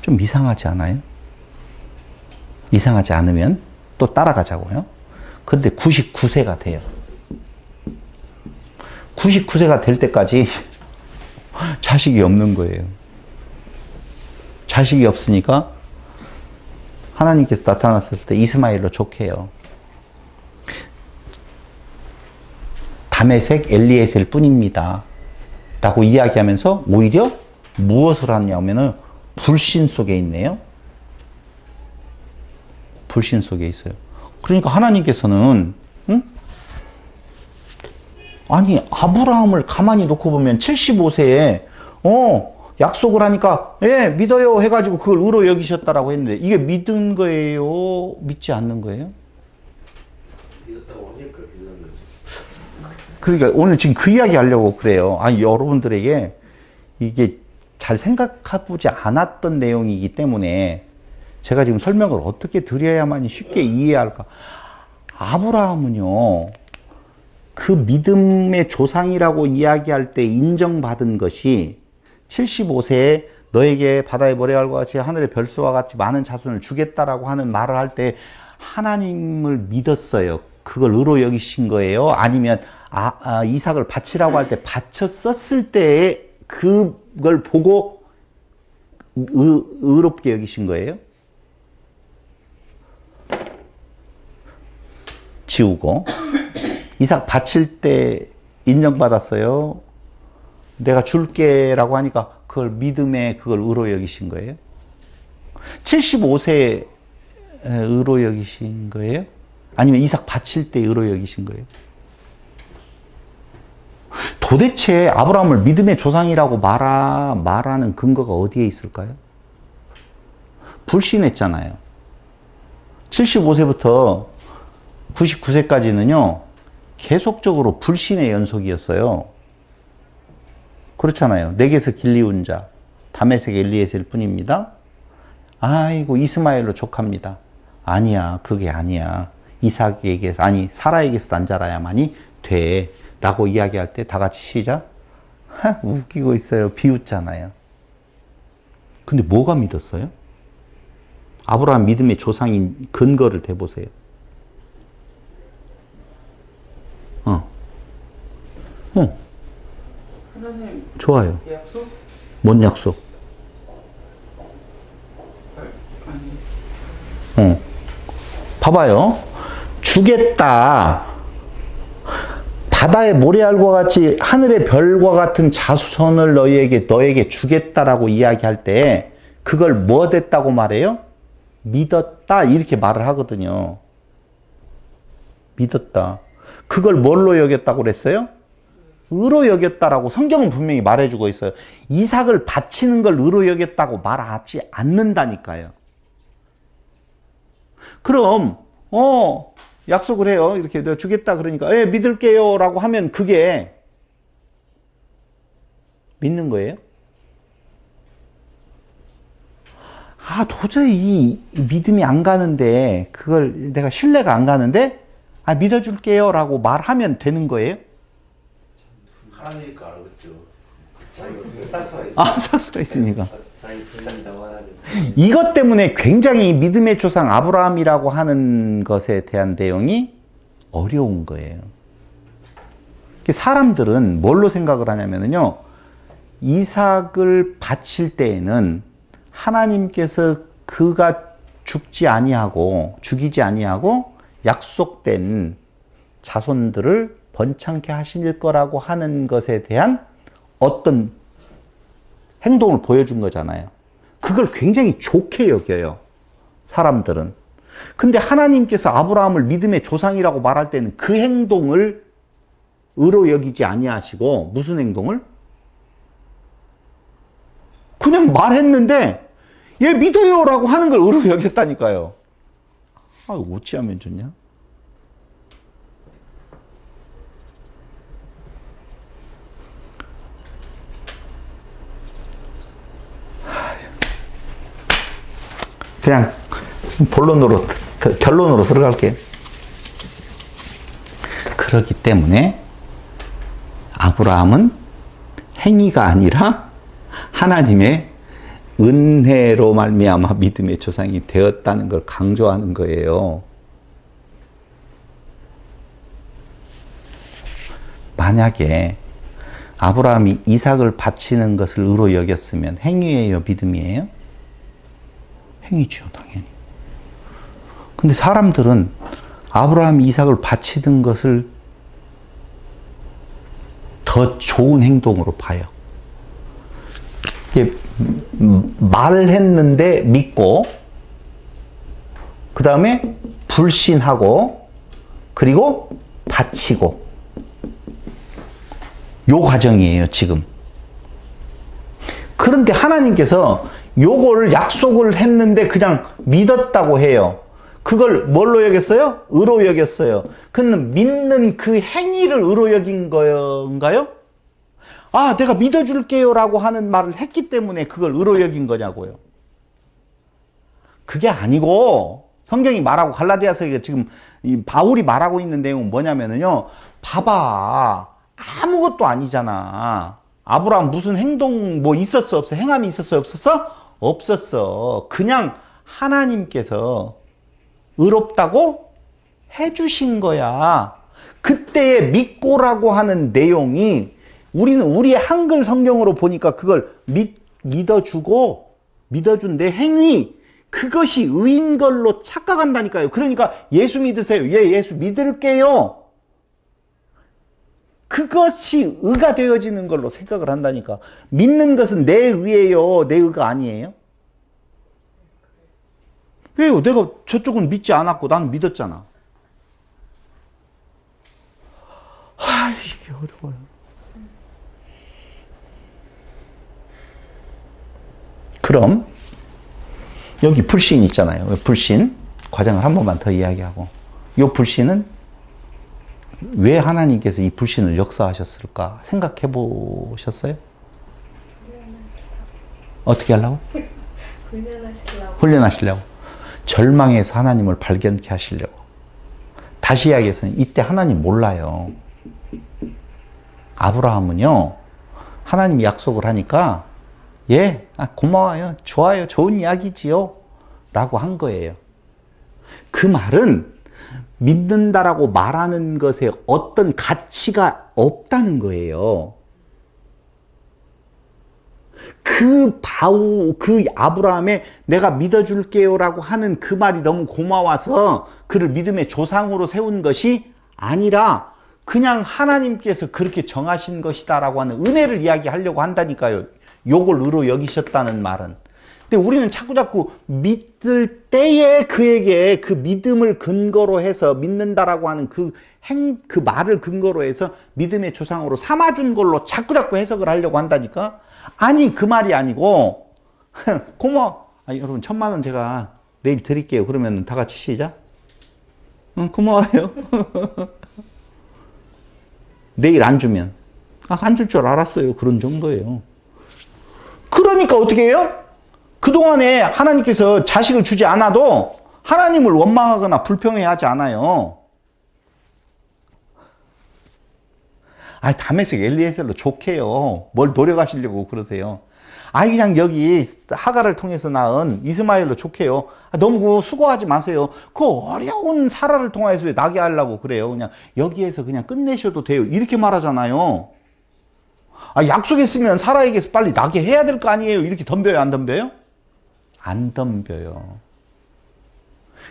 좀 이상하지 않아요? 이상하지 않으면 또 따라가자고요. 그런데 99세가 돼요. 99세가 될 때까지 자식이 없는 거예요. 자식이 없으니까 하나님께서 나타났을 때 이스마엘로 족해요. 다메섹 엘리에셀 뿐입니다. 라고 이야기하면서 오히려 무엇을 하냐면은 불신 속에 있네요. 불신 속에 있어요. 그러니까 하나님께서는 아니, 아브라함을 가만히 놓고 보면 75세에, 약속을 하니까, 예, 믿어요. 해가지고 그걸 의로 여기셨다라고 했는데, 이게 믿은 거예요? 믿지 않는 거예요? 믿었다고 하니까 믿는 거지. 그러니까 오늘 지금 그 이야기 하려고 그래요. 아니, 여러분들에게 이게 잘 생각해보지 않았던 내용이기 때문에 제가 지금 설명을 어떻게 드려야만 쉽게 이해할까? 아브라함은요, 그 믿음의 조상이라고 이야기할 때 인정받은 것이 75세에 너에게 바다의 모래알과 같이 하늘의 별수와 같이 많은 자손을 주겠다라고 하는 말을 할 때 하나님을 믿었어요. 그걸 의로 여기신 거예요? 아니면 이삭을 바치라고 할 때 바쳤었을 때에 그걸 보고 의롭게 여기신 거예요? 지우고 이삭 바칠 때 인정받았어요? 내가 줄게라고 하니까 그걸 믿음에 그걸 의로 여기신 거예요? 75세에 의로 여기신 거예요? 아니면 이삭 바칠 때 의로 여기신 거예요? 도대체 아브라함을 믿음의 조상이라고 말하는 근거가 어디에 있을까요? 불신했잖아요. 75세부터 99세까지는요, 계속적으로 불신의 연속이었어요. 그렇잖아요. 내게서 길리운 자, 다메섹의 엘리에셀 뿐입니다. 아이고, 이스마엘로 족합니다. 아니야, 그게 아니야. 이삭에게서, 아니, 사라에게서 난 자라야만이 돼. 라고 이야기할 때 다 같이 시작. 웃기고 있어요. 비웃잖아요. 근데 뭐가 믿었어요? 아브라함 믿음의 조상인 근거를 대보세요. 하나님 좋아요. 약속? 뭔 약속? 아니. 봐봐요. 주겠다. 바다의 모래알과 같이 하늘의 별과 같은 자손을 너에게 주겠다라고 이야기할 때 그걸 뭐 됐다고 말해요? 믿었다 이렇게 말을 하거든요. 믿었다. 그걸 뭘로 여겼다고 그랬어요? 의로 여겼다라고 성경은 분명히 말해주고 있어요. 이삭을 바치는 걸 의로 여겼다고 말하지 않는다니까요. 그럼 약속을 해요. 이렇게 내가 주겠다 그러니까 예, 믿을게요 라고 하면 그게 믿는 거예요? 도저히 이 믿음이 안 가는데 그걸 내가 신뢰가 안 가는데 믿어줄게요 라고 말하면 되는 거예요? 하나님이니까 알겠죠. 자기가 싹수가 있어. 싹수가 있으니까. 자기 부인이라고 하나님. 이것 때문에 굉장히 믿음의 조상 아브라함이라고 하는 것에 대한 내용이 어려운 거예요. 사람들은 뭘로 생각을 하냐면요. 이삭을 바칠 때에는 하나님께서 그가 죽이지 아니하고 약속된 자손들을 번창케 하실 거라고 하는 것에 대한 어떤 행동을 보여준 거잖아요. 그걸 굉장히 좋게 여겨요. 사람들은. 근데 하나님께서 아브라함을 믿음의 조상이라고 말할 때는 그 행동을 의로 여기지 아니하시고 무슨 행동을? 그냥 말했는데 얘 믿어요 라고 하는 걸 의로 여겼다니까요. 어찌하면 좋냐? 그냥 결론으로 들어갈게요. 그렇기 때문에 아브라함은 행위가 아니라 하나님의 은혜로 말미암아 믿음의 조상이 되었다는 걸 강조하는 거예요. 만약에 아브라함이 이삭을 바치는 것을 의로 여겼으면 행위예요, 믿음이에요? 행위죠, 당연히. 근데 사람들은 아브라함이 이삭을 바치는 것을 더 좋은 행동으로 봐요. 이게 말을 했는데 믿고, 그 다음에 불신하고, 그리고 바치고. 요 과정이에요, 지금. 그런데 하나님께서 요걸 약속을 했는데 그냥 믿었다고 해요. 그걸 뭘로 여겼어요? 의로 여겼어요. 그는 믿는 그 행위를 의로 여긴 건가요? 아, 내가 믿어줄게요 라고 하는 말을 했기 때문에 그걸 의로 여긴 거냐고요. 그게 아니고 성경이 말하고 갈라디아서에 지금 이 바울이 말하고 있는 내용은 뭐냐면요. 봐봐. 아무것도 아니잖아. 아브라함 무슨 행동 뭐 있었어 없어? 행함이 있었어 없었어? 없었어. 그냥 하나님께서 의롭다고 해주신 거야. 그때의 믿고라고 하는 내용이 우리는 우리의 한글 성경으로 보니까 그걸 믿어준 내 행위 그것이 의인 걸로 착각한다니까요. 그러니까 예수 믿으세요. 예, 예수 믿을게요. 그것이 의가 되어지는 걸로 생각을 한다니까. 믿는 것은 내 의예요. 내 의가 아니에요. 왜요? 내가 저쪽은 믿지 않았고 나는 믿었잖아. 이게 어려워요. 그럼 여기 불신 있잖아요. 불신 과정을 한 번만 더 이야기하고, 이 불신은 왜 하나님께서 이 불신을 역사하셨을까 생각해 보셨어요? 어떻게 하려고? 훈련하시려고. 절망에서 하나님을 발견케 하시려고. 다시 이야기해서 이때 하나님 몰라요. 아브라함은요, 하나님이 약속을 하니까 예, 고마워요. 좋아요. 좋은 이야기지요. 라고 한 거예요. 그 말은 믿는다라고 말하는 것에 어떤 가치가 없다는 거예요. 그 아브라함의 내가 믿어줄게요 라고 하는 그 말이 너무 고마워서 그를 믿음의 조상으로 세운 것이 아니라 그냥 하나님께서 그렇게 정하신 것이다 라고 하는 은혜를 이야기하려고 한다니까요. 요걸 의로 여기셨다는 말은. 근데 우리는 자꾸 믿을 때에 그에게 그 믿음을 근거로 해서 믿는다라고 하는 그 말을 근거로 해서 믿음의 조상으로 삼아준 걸로 자꾸 해석을 하려고 한다니까? 아니, 그 말이 아니고, 고마워. 여러분, 1,000,000원 제가 내일 드릴게요. 그러면 다 같이 시작. 고마워요. 내일 안 주면. 안 줄 줄 알았어요. 그런 정도예요. 그러니까 어떻게 해요? 그동안에 하나님께서 자식을 주지 않아도 하나님을 원망하거나 불평해하지 않아요. 다메섹 엘리에셀로 좋게요. 뭘 노력하시려고 그러세요. 그냥 여기 하가를 통해서 낳은 이스마엘로 좋게요. 너무 수고하지 마세요. 그 어려운 사라를 통해서 왜 나게 하려고 그래요. 그냥 여기에서 그냥 끝내셔도 돼요. 이렇게 말하잖아요. 약속했으면 사라에게서 빨리 나게 해야 될 거 아니에요. 이렇게 덤벼요, 안 덤벼요? 안 덤벼요.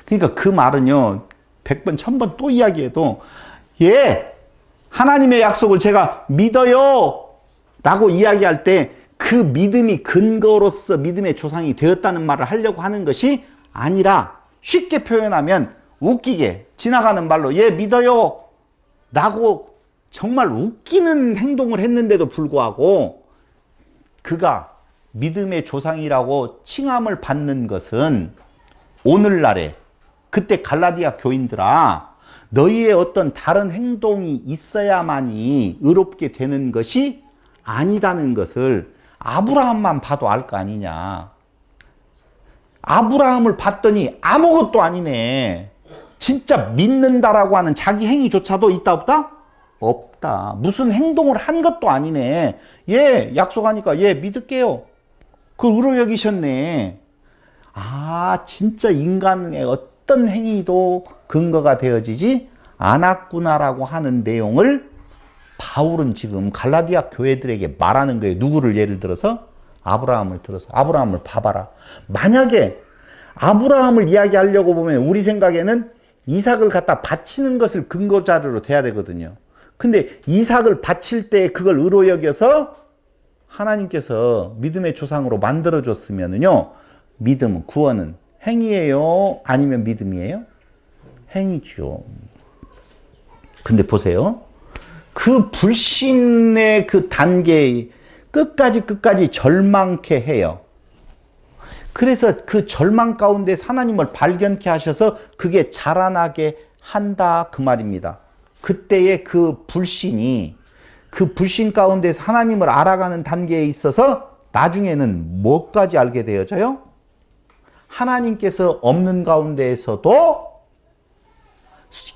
그러니까 그 말은요, 100번, 1000번 또 이야기해도, 예, 하나님의 약속을 제가 믿어요 라고 이야기할 때 그 믿음이 근거로서 믿음의 조상이 되었다는 말을 하려고 하는 것이 아니라 쉽게 표현하면 웃기게 지나가는 말로 예, 믿어요 라고 정말 웃기는 행동을 했는데도 불구하고 그가 믿음의 조상이라고 칭함을 받는 것은 오늘날에 그때 갈라디아 교인들아, 너희의 어떤 다른 행동이 있어야만이 의롭게 되는 것이 아니다는 것을 아브라함만 봐도 알 거 아니냐. 아브라함을 봤더니 아무것도 아니네. 진짜 믿는다라고 하는 자기 행위조차도 있다 없다? 없다. 무슨 행동을 한 것도 아니네. 예, 약속하니까 예, 믿을게요. 그걸 의로 여기셨네. 진짜 인간의 어떤 행위도 근거가 되어지지 않았구나라고 하는 내용을 바울은 지금 갈라디아 교회들에게 말하는 거예요. 누구를 예를 들어서? 아브라함을 들어서. 아브라함을 봐봐라. 만약에 아브라함을 이야기하려고 보면 우리 생각에는 이삭을 갖다 바치는 것을 근거 자료로 돼야 되거든요. 근데 이삭을 바칠 때 그걸 의로 여겨서 하나님께서 믿음의 조상으로 만들어줬으면은요, 믿음은, 구원은 행위예요? 아니면 믿음이에요? 행위죠. 근데 보세요. 그 불신의 그 단계에 끝까지 절망케 해요. 그래서 그 절망 가운데 하나님을 발견케 하셔서 그게 자라나게 한다 그 말입니다. 그때의 그 불신이 그 불신 가운데서 하나님을 알아가는 단계에 있어서 나중에는 뭐까지 알게 되어져요? 하나님께서 없는 가운데에서도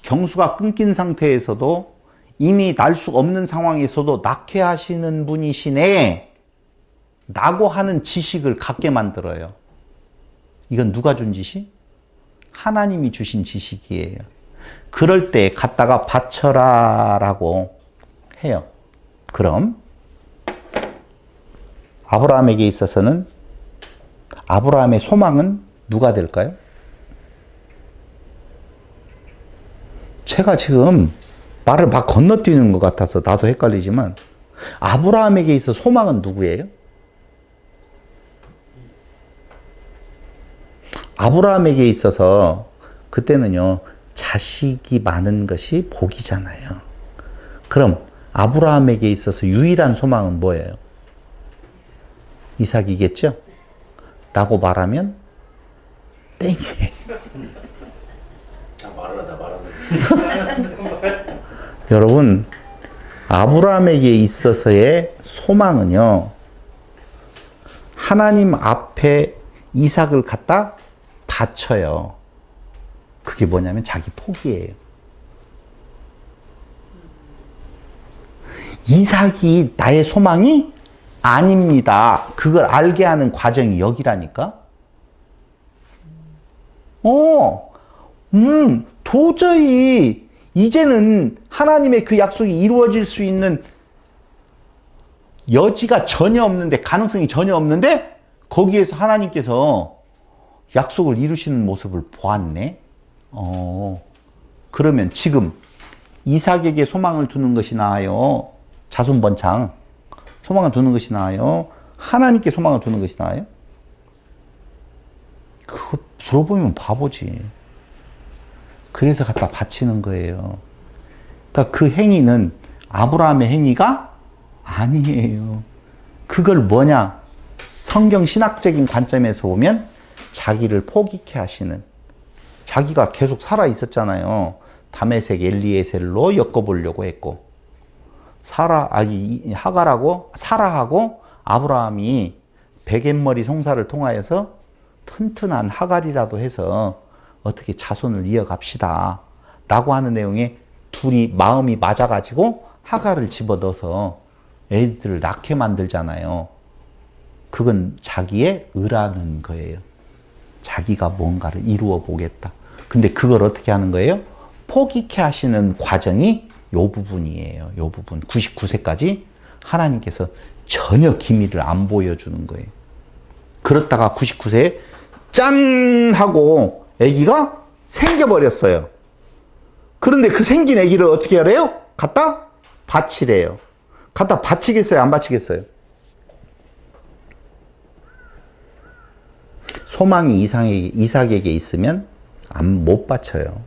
경수가 끊긴 상태에서도 이미 날 수 없는 상황에서도 낳게 하시는 분이시네 라고 하는 지식을 갖게 만들어요. 이건 누가 준 지식? 하나님이 주신 지식이에요. 그럴 때 갖다가 바쳐라 라고 해요. 그럼 아브라함에게 있어서는 아브라함의 소망은 누가 될까요? 제가 지금 말을 막 건너뛰는 것 같아서 나도 헷갈리지만 아브라함에게 있어 소망은 누구예요? 아브라함에게 있어서 그때는요 자식이 많은 것이 복이잖아요. 그럼 아브라함에게 있어서 유일한 소망은 뭐예요? 이삭이겠죠? 라고 말하면 땡이에요. 다 말하는. 여러분, 아브라함에게 있어서의 소망은요, 하나님 앞에 이삭을 갖다 바쳐요. 그게 뭐냐면 자기 포기예요. 이삭이 나의 소망이 아닙니다. 그걸 알게 하는 과정이 여기라니까. 도저히 이제는 하나님의 그 약속이 이루어질 수 있는 여지가 전혀 없는데, 가능성이 전혀 없는데 거기에서 하나님께서 약속을 이루시는 모습을 보았네. 그러면 지금 이삭에게 소망을 두는 것이 나아요? 자손번창 소망을 두는 것이 나아요? 하나님께 소망을 두는 것이 나아요? 그거 물어보면 바보지. 그래서 갖다 바치는 거예요. 그러니까 그 행위는 아브라함의 행위가 아니에요. 그걸 뭐냐? 성경 신학적인 관점에서 보면 자기를 포기케 하시는, 자기가 계속 살아 있었잖아요. 다메섹 엘리에셀로 엮어보려고 했고, 하갈하고 사라하고 아브라함이 베갯머리 송사를 통하여서 튼튼한 하갈이라도 해서 어떻게 자손을 이어갑시다 라고 하는 내용에 둘이 마음이 맞아가지고 하갈을 집어넣어서 애들을 낳게 만들잖아요. 그건 자기의 의라는 거예요. 자기가 뭔가를 이루어 보겠다. 근데 그걸 어떻게 하는 거예요? 포기케 하시는 과정이 요 부분이에요. 요 부분. 99세까지 하나님께서 전혀 기미를 안 보여주는 거예요. 그렇다가 99세에 짠! 하고 아기가 생겨버렸어요. 그런데 그 생긴 아기를 어떻게 하래요? 갖다 바치래요. 갖다 바치겠어요? 안 바치겠어요? 소망이 이삭에게 있으면 못 바쳐요.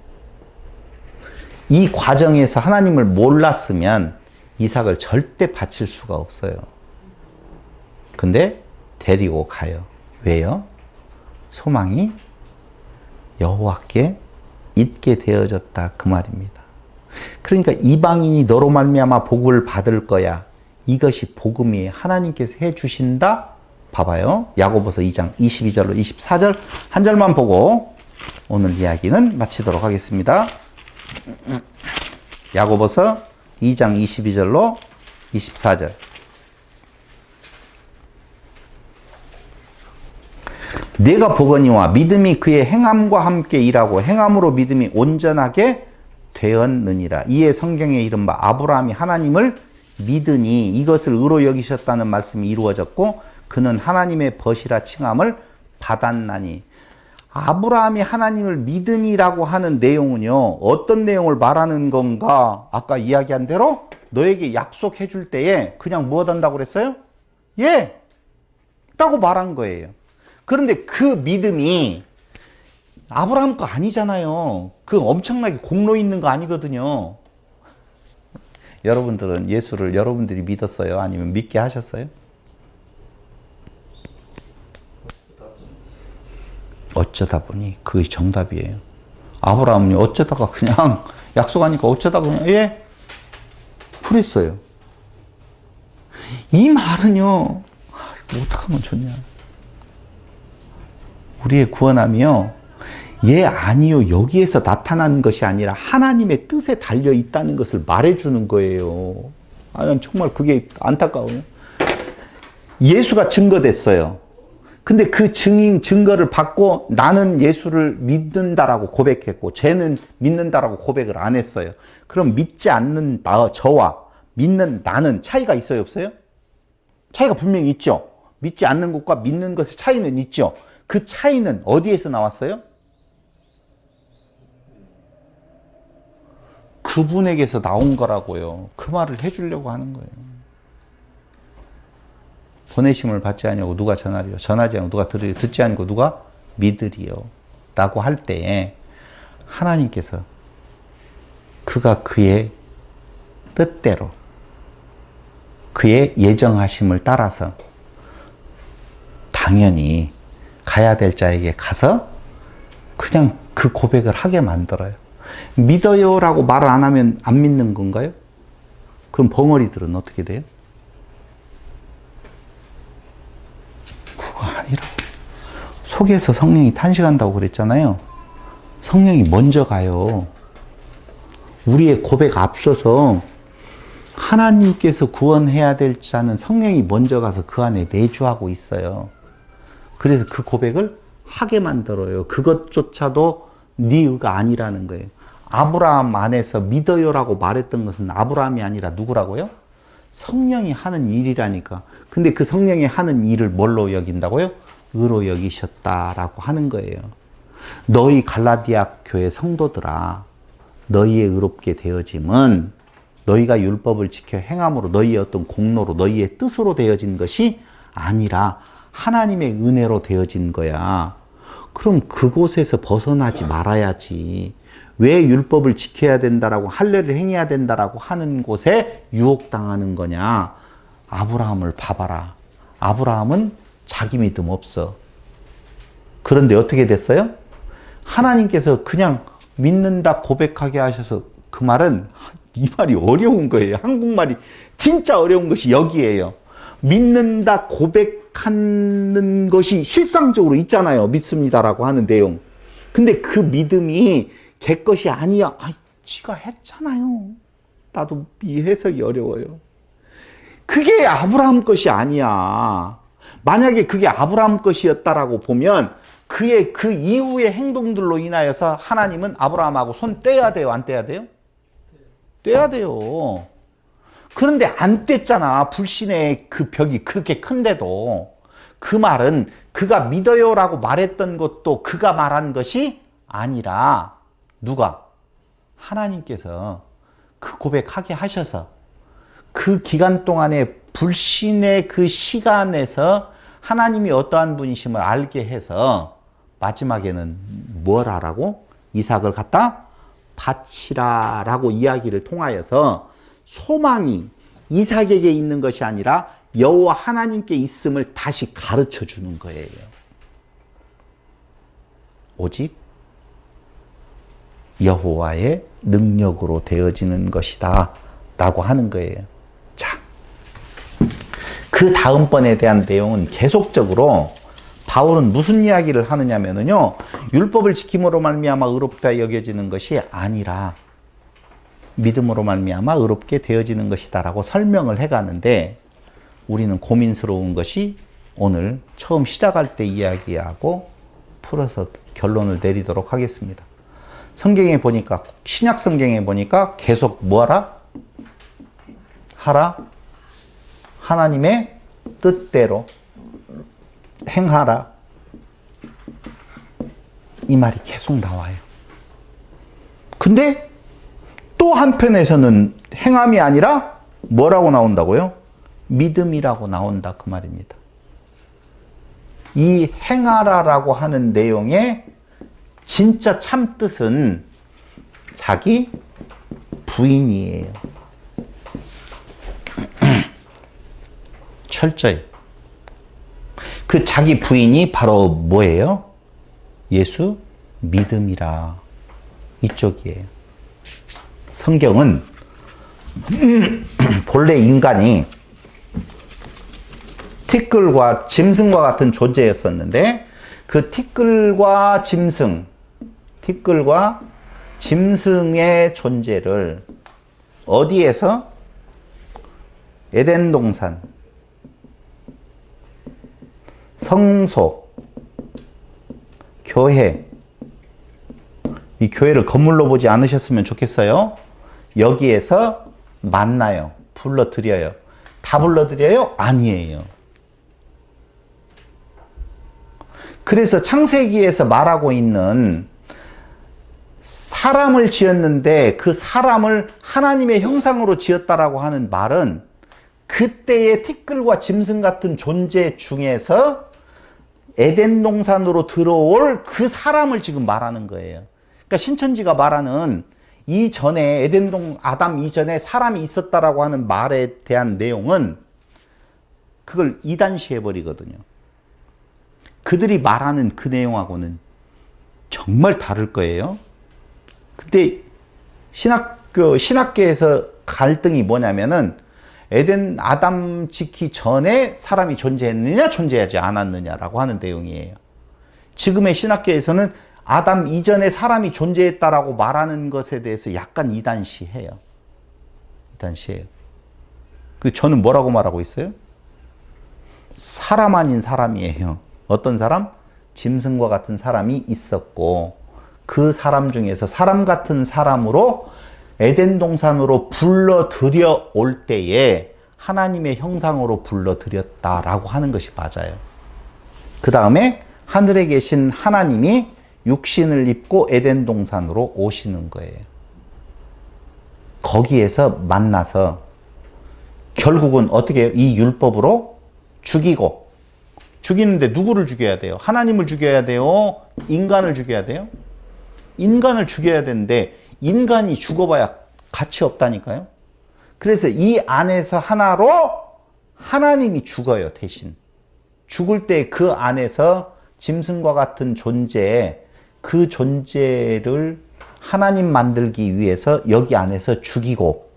이 과정에서 하나님을 몰랐으면 이삭을 절대 바칠 수가 없어요. 근데 데리고 가요. 왜요? 소망이 여호와께 있게 되어졌다 그 말입니다. 그러니까 이방인이 너로 말미암아 복을 받을 거야. 이것이 복음이에요. 하나님께서 해주신다. 봐봐요. 야고보서 2장 22절로 24절 한 절만 보고 오늘 이야기는 마치도록 하겠습니다. 야고보서 2장 22절로 24절. 내가 보거니와 믿음이 그의 행함과 함께 일하고 행함으로 믿음이 온전하게 되었느니라. 이에 성경에 이른바 아브라함이 하나님을 믿으니 이것을 의로 여기셨다는 말씀이 이루어졌고 그는 하나님의 벗이라 칭함을 받았나니. 아브라함이 하나님을 믿으니라고 하는 내용은요, 어떤 내용을 말하는 건가? 아까 이야기한 대로 너에게 약속해 줄 때에 그냥 무엇 한다고 그랬어요? 예! 라고 말한 거예요. 그런데 그 믿음이 아브라함 거 아니잖아요. 그 엄청나게 공로 있는 거 아니거든요. 여러분들은 예수를 여러분들이 믿었어요? 아니면 믿게 하셨어요? 어쩌다 보니 그게 정답이에요. 아브라함이 어쩌다가 그냥 약속하니까 어쩌다가 그냥 그랬어요. 이 말은요, 어떡하면 좋냐. 우리의 구원함이요, 예, 아니요, 여기에서 나타난 것이 아니라 하나님의 뜻에 달려 있다는 것을 말해주는 거예요. 난 정말 그게 안타까워요. 예수가 증거됐어요. 근데 그 증거를 받고 나는 예수를 믿는다라고 고백했고 쟤는 믿는다라고 고백을 안 했어요. 그럼 믿지 않는 저와 믿는 나는 차이가 있어요, 없어요? 차이가 분명히 있죠. 믿지 않는 것과 믿는 것의 차이는 있죠. 그 차이는 어디에서 나왔어요? 그분에게서 나온 거라고요. 그 말을 해주려고 하는 거예요. 보내심을 받지 아니하고 누가 전하리요? 전하지 않고 누가 들으리요? 듣지 않고 누가 믿으리요? 라고 할 때에 하나님께서 그가 그의 뜻대로 그의 예정하심을 따라서 당연히 가야 될 자에게 가서 그냥 그 고백을 하게 만들어요. 믿어요 라고 말을 안 하면 안 믿는 건가요? 그럼 벙어리들은 어떻게 돼요? 그거 아니라고. 속에서 성령이 탄식한다고 그랬잖아요. 성령이 먼저 가요. 우리의 고백 앞서서 하나님께서 구원해야 될 자는 성령이 먼저 가서 그 안에 내주하고 있어요. 그래서 그 고백을 하게 만들어요. 그것조차도 네 의가 아니라는 거예요. 아브라함 안에서 믿어요라고 말했던 것은 아브라함이 아니라 누구라고요? 성령이 하는 일이라니까. 근데 그 성령이 하는 일을 뭘로 여긴다고요? 의로 여기셨다라고 하는 거예요. 너희 갈라디아 교회 성도들아, 너희의 의롭게 되어짐은 너희가 율법을 지켜 행함으로 너희의 어떤 공로로 너희의 뜻으로 되어진 것이 아니라 하나님의 은혜로 되어진 거야. 그럼 그곳에서 벗어나지 말아야지. 왜 율법을 지켜야 된다라고 할례를 행해야 된다라고 하는 곳에 유혹당하는 거냐. 아브라함을 봐봐라. 아브라함은 자기 믿음 없어. 그런데 어떻게 됐어요? 하나님께서 그냥 믿는다 고백하게 하셔서 그 말은 이 말이 어려운 거예요. 한국말이 진짜 어려운 것이 여기에요. 믿는다 고백하는 것이 실상적으로 있잖아요. 믿습니다라고 하는 내용. 근데 그 믿음이 걔 것이 아니야. 지가 했잖아요. 나도 이 해석이 어려워요. 그게 아브라함 것이 아니야. 만약에 그게 아브라함 것이었다라고 보면 그의 그 이후의 행동들로 인하여서 하나님은 아브라함하고 손 떼야 돼요? 안 떼야 돼요? 떼야 돼요. 그런데 안 뗐잖아. 불신의 그 벽이 그렇게 큰데도. 그 말은 그가 믿어요라고 말했던 것도 그가 말한 것이 아니라 누가? 하나님께서 그 고백하게 하셔서 그 기간 동안에 불신의 그 시간에서 하나님이 어떠한 분이심을 알게 해서 마지막에는 뭘 하라고? 이삭을 갖다 바치라라고 이야기를 통하여서 소망이 이삭에게 있는 것이 아니라 여호와 하나님께 있음을 다시 가르쳐 주는 거예요. 오직 여호와의 능력으로 되어지는 것이다 라고 하는 거예요. 자, 그 다음번에 대한 내용은 계속적으로 바울은 무슨 이야기를 하느냐면요, 율법을 지킴으로 말미암아 의롭다 여겨지는 것이 아니라 믿음으로 말미암아 의롭게 되어지는 것이다라고 설명을 해가는데, 우리는 고민스러운 것이 오늘 처음 시작할 때 이야기하고 풀어서 결론을 내리도록 하겠습니다. 성경에 보니까, 신약 성경에 보니까 계속 뭐하라? 하라? 하나님의 뜻대로 행하라. 이 말이 계속 나와요. 근데 또 한편에서는 행함이 아니라 뭐라고 나온다고요? 믿음이라고 나온다 그 말입니다. 이 행하라라고 하는 내용의 진짜 참 뜻은 자기 부인이에요. 철저히. 그 자기 부인이 바로 뭐예요? 예수 믿음이라. 이쪽이에요. 성경은 본래 인간이 티끌과 짐승과 같은 존재였었는데 그 티끌과 짐승의 존재를 어디에서? 에덴 동산, 성소, 교회. 이 교회를 건물로 보지 않으셨으면 좋겠어요. 여기에서 만나요. 불러드려요. 다 불러드려요? 아니에요. 그래서 창세기에서 말하고 있는 사람을 지었는데 그 사람을 하나님의 형상으로 지었다라고 하는 말은 그때의 티끌과 짐승 같은 존재 중에서 에덴 동산으로 들어올 그 사람을 지금 말하는 거예요. 그러니까 신천지가 말하는 이전에 아담 이전에 사람이 있었다라고 하는 말에 대한 내용은 그걸 이단시해 버리거든요. 그들이 말하는 그 내용하고는 정말 다를 거예요. 근데 신학계에서 갈등이 뭐냐면은 아담 짓기 전에 사람이 존재했느냐 존재하지 않았느냐라고 하는 내용이에요. 지금의 신학계에서는 아담 이전에 사람이 존재했다라고 말하는 것에 대해서 약간 이단시해요. 저는 뭐라고 말하고 있어요? 사람 아닌 사람이에요. 어떤 사람? 짐승과 같은 사람이 있었고 그 사람 중에서 사람 같은 사람으로 에덴 동산으로 불러들여 올 때에 하나님의 형상으로 불러들였다라고 하는 것이 맞아요. 그 다음에 하늘에 계신 하나님이 육신을 입고 에덴 동산으로 오시는 거예요. 거기에서 만나서 결국은 어떻게 해요? 이 율법으로 죽이는데 누구를 죽여야 돼요? 하나님을 죽여야 돼요? 인간을 죽여야 돼요? 인간을 죽여야 되는데 인간이 죽어봐야 가치 없다니까요. 그래서 이 안에서 하나로 하나님이 죽어요. 대신 죽을 때 그 안에서 짐승과 같은 그 존재를 하나님 만들기 위해서 여기 안에서 죽이고,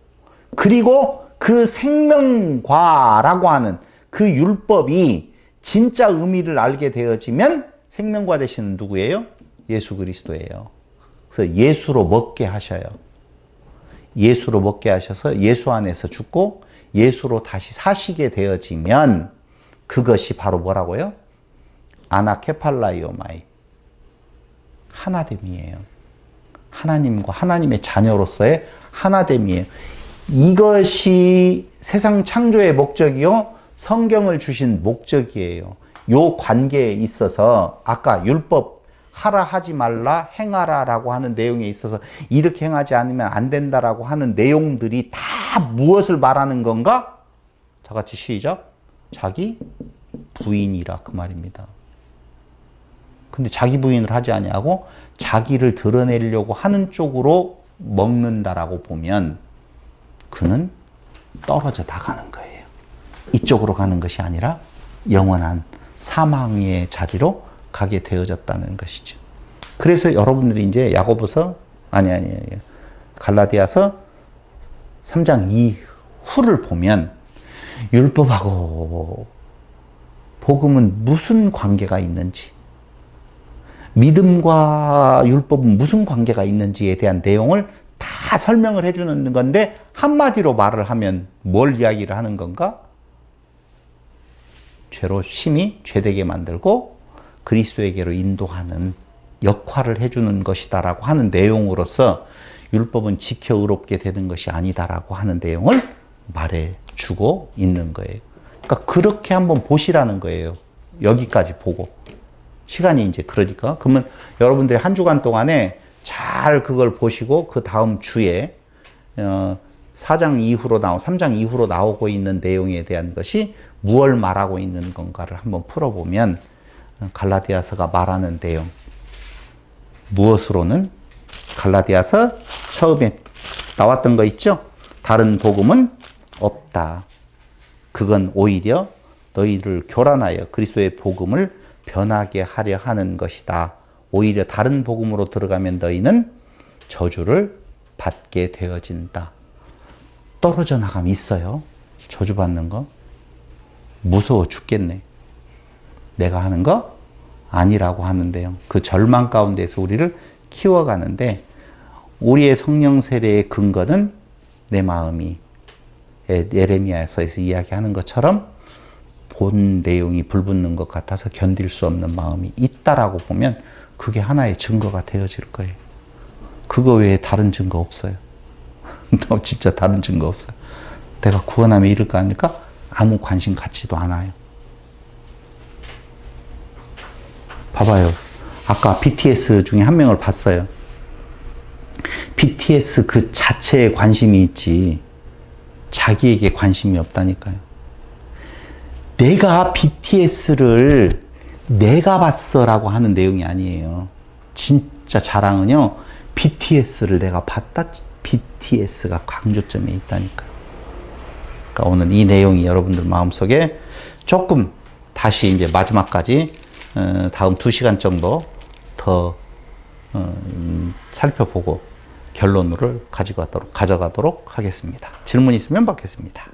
그리고 그 생명과라고 하는 그 율법이 진짜 의미를 알게 되어지면 생명과 되시는 누구예요? 예수 그리스도예요. 그래서 예수로 먹게 하셔요. 예수로 먹게 하셔서 예수 안에서 죽고 예수로 다시 사시게 되어지면 그것이 바로 뭐라고요? 아나케팔라이오마이, 하나됨이에요. 하나님과 하나님의 자녀로서의 하나됨이에요. 이것이 세상 창조의 목적이요, 성경을 주신 목적이에요. 요 관계에 있어서 아까 율법 하라 하지 말라 행하라 라고 하는 내용에 있어서 이렇게 행하지 않으면 안 된다라고 하는 내용들이 다 무엇을 말하는 건가? 다 같이 시작. 자기 부인이라 그 말입니다. 근데 자기 부인을 하지 아니하고 자기를 드러내려고 하는 쪽으로 먹는다라고 보면 그는 떨어져 나가는 거예요. 이쪽으로 가는 것이 아니라 영원한 사망의 자리로 가게 되어졌다는 것이죠. 그래서 여러분들이 이제 야고보서 갈라디아서 3장 이후를 보면 율법하고 복음은 무슨 관계가 있는지, 믿음과 율법은 무슨 관계가 있는지에 대한 내용을 다 설명을 해주는 건데, 한마디로 말을 하면 뭘 이야기를 하는 건가? 죄로 심히 죄되게 만들고 그리스도에게로 인도하는 역할을 해주는 것이다라고 하는 내용으로서 율법은 지켜 의롭게 되는 것이 아니다라고 하는 내용을 말해주고 있는 거예요. 그러니까 그렇게 한번 보시라는 거예요. 여기까지 보고. 시간이 이제 그러니까. 그러면 여러분들이 한 주간 동안에 잘 그걸 보시고 그 다음 주에 4장 이후로 3장 이후로 나오고 있는 내용에 대한 것이 무엇을 말하고 있는 건가를 한번 풀어보면 갈라디아서가 말하는 내용, 무엇으로는 갈라디아서 처음에 나왔던 거 있죠? 다른 복음은 없다. 그건 오히려 너희를 교란하여 그리스도의 복음을 변하게 하려 하는 것이다. 오히려 다른 복음으로 들어가면 너희는 저주를 받게 되어진다. 떨어져 나감 있어요. 저주받는 거. 무서워 죽겠네. 내가 하는 거 아니라고 하는데요. 그 절망 가운데서 우리를 키워가는데 우리의 성령 세례의 근거는 내 마음이 예레미야서에서 이야기하는 것처럼 본 내용이 불붙는 것 같아서 견딜 수 없는 마음이 있다라고 보면 그게 하나의 증거가 되어질 거예요. 그거 외에 다른 증거 없어요. 너 진짜 다른 증거 없어요. 내가 구원하면 이럴까 아닐까? 아무 관심 갖지도 않아요. 봐봐요. 아까 BTS 중에 한 명을 봤어요. BTS 그 자체에 관심이 있지 자기에게 관심이 없다니까요. 내가 BTS를 내가 봤어 라고 하는 내용이 아니에요. 진짜 자랑은요. BTS를 내가 봤다. BTS가 강조점에 있다니까요. 그러니까 오늘 이 내용이 여러분들 마음속에 조금 다시 이제 마지막까지 다음 2시간 정도 더 살펴보고 결론을 가져가도록 하겠습니다. 질문 있으면 받겠습니다.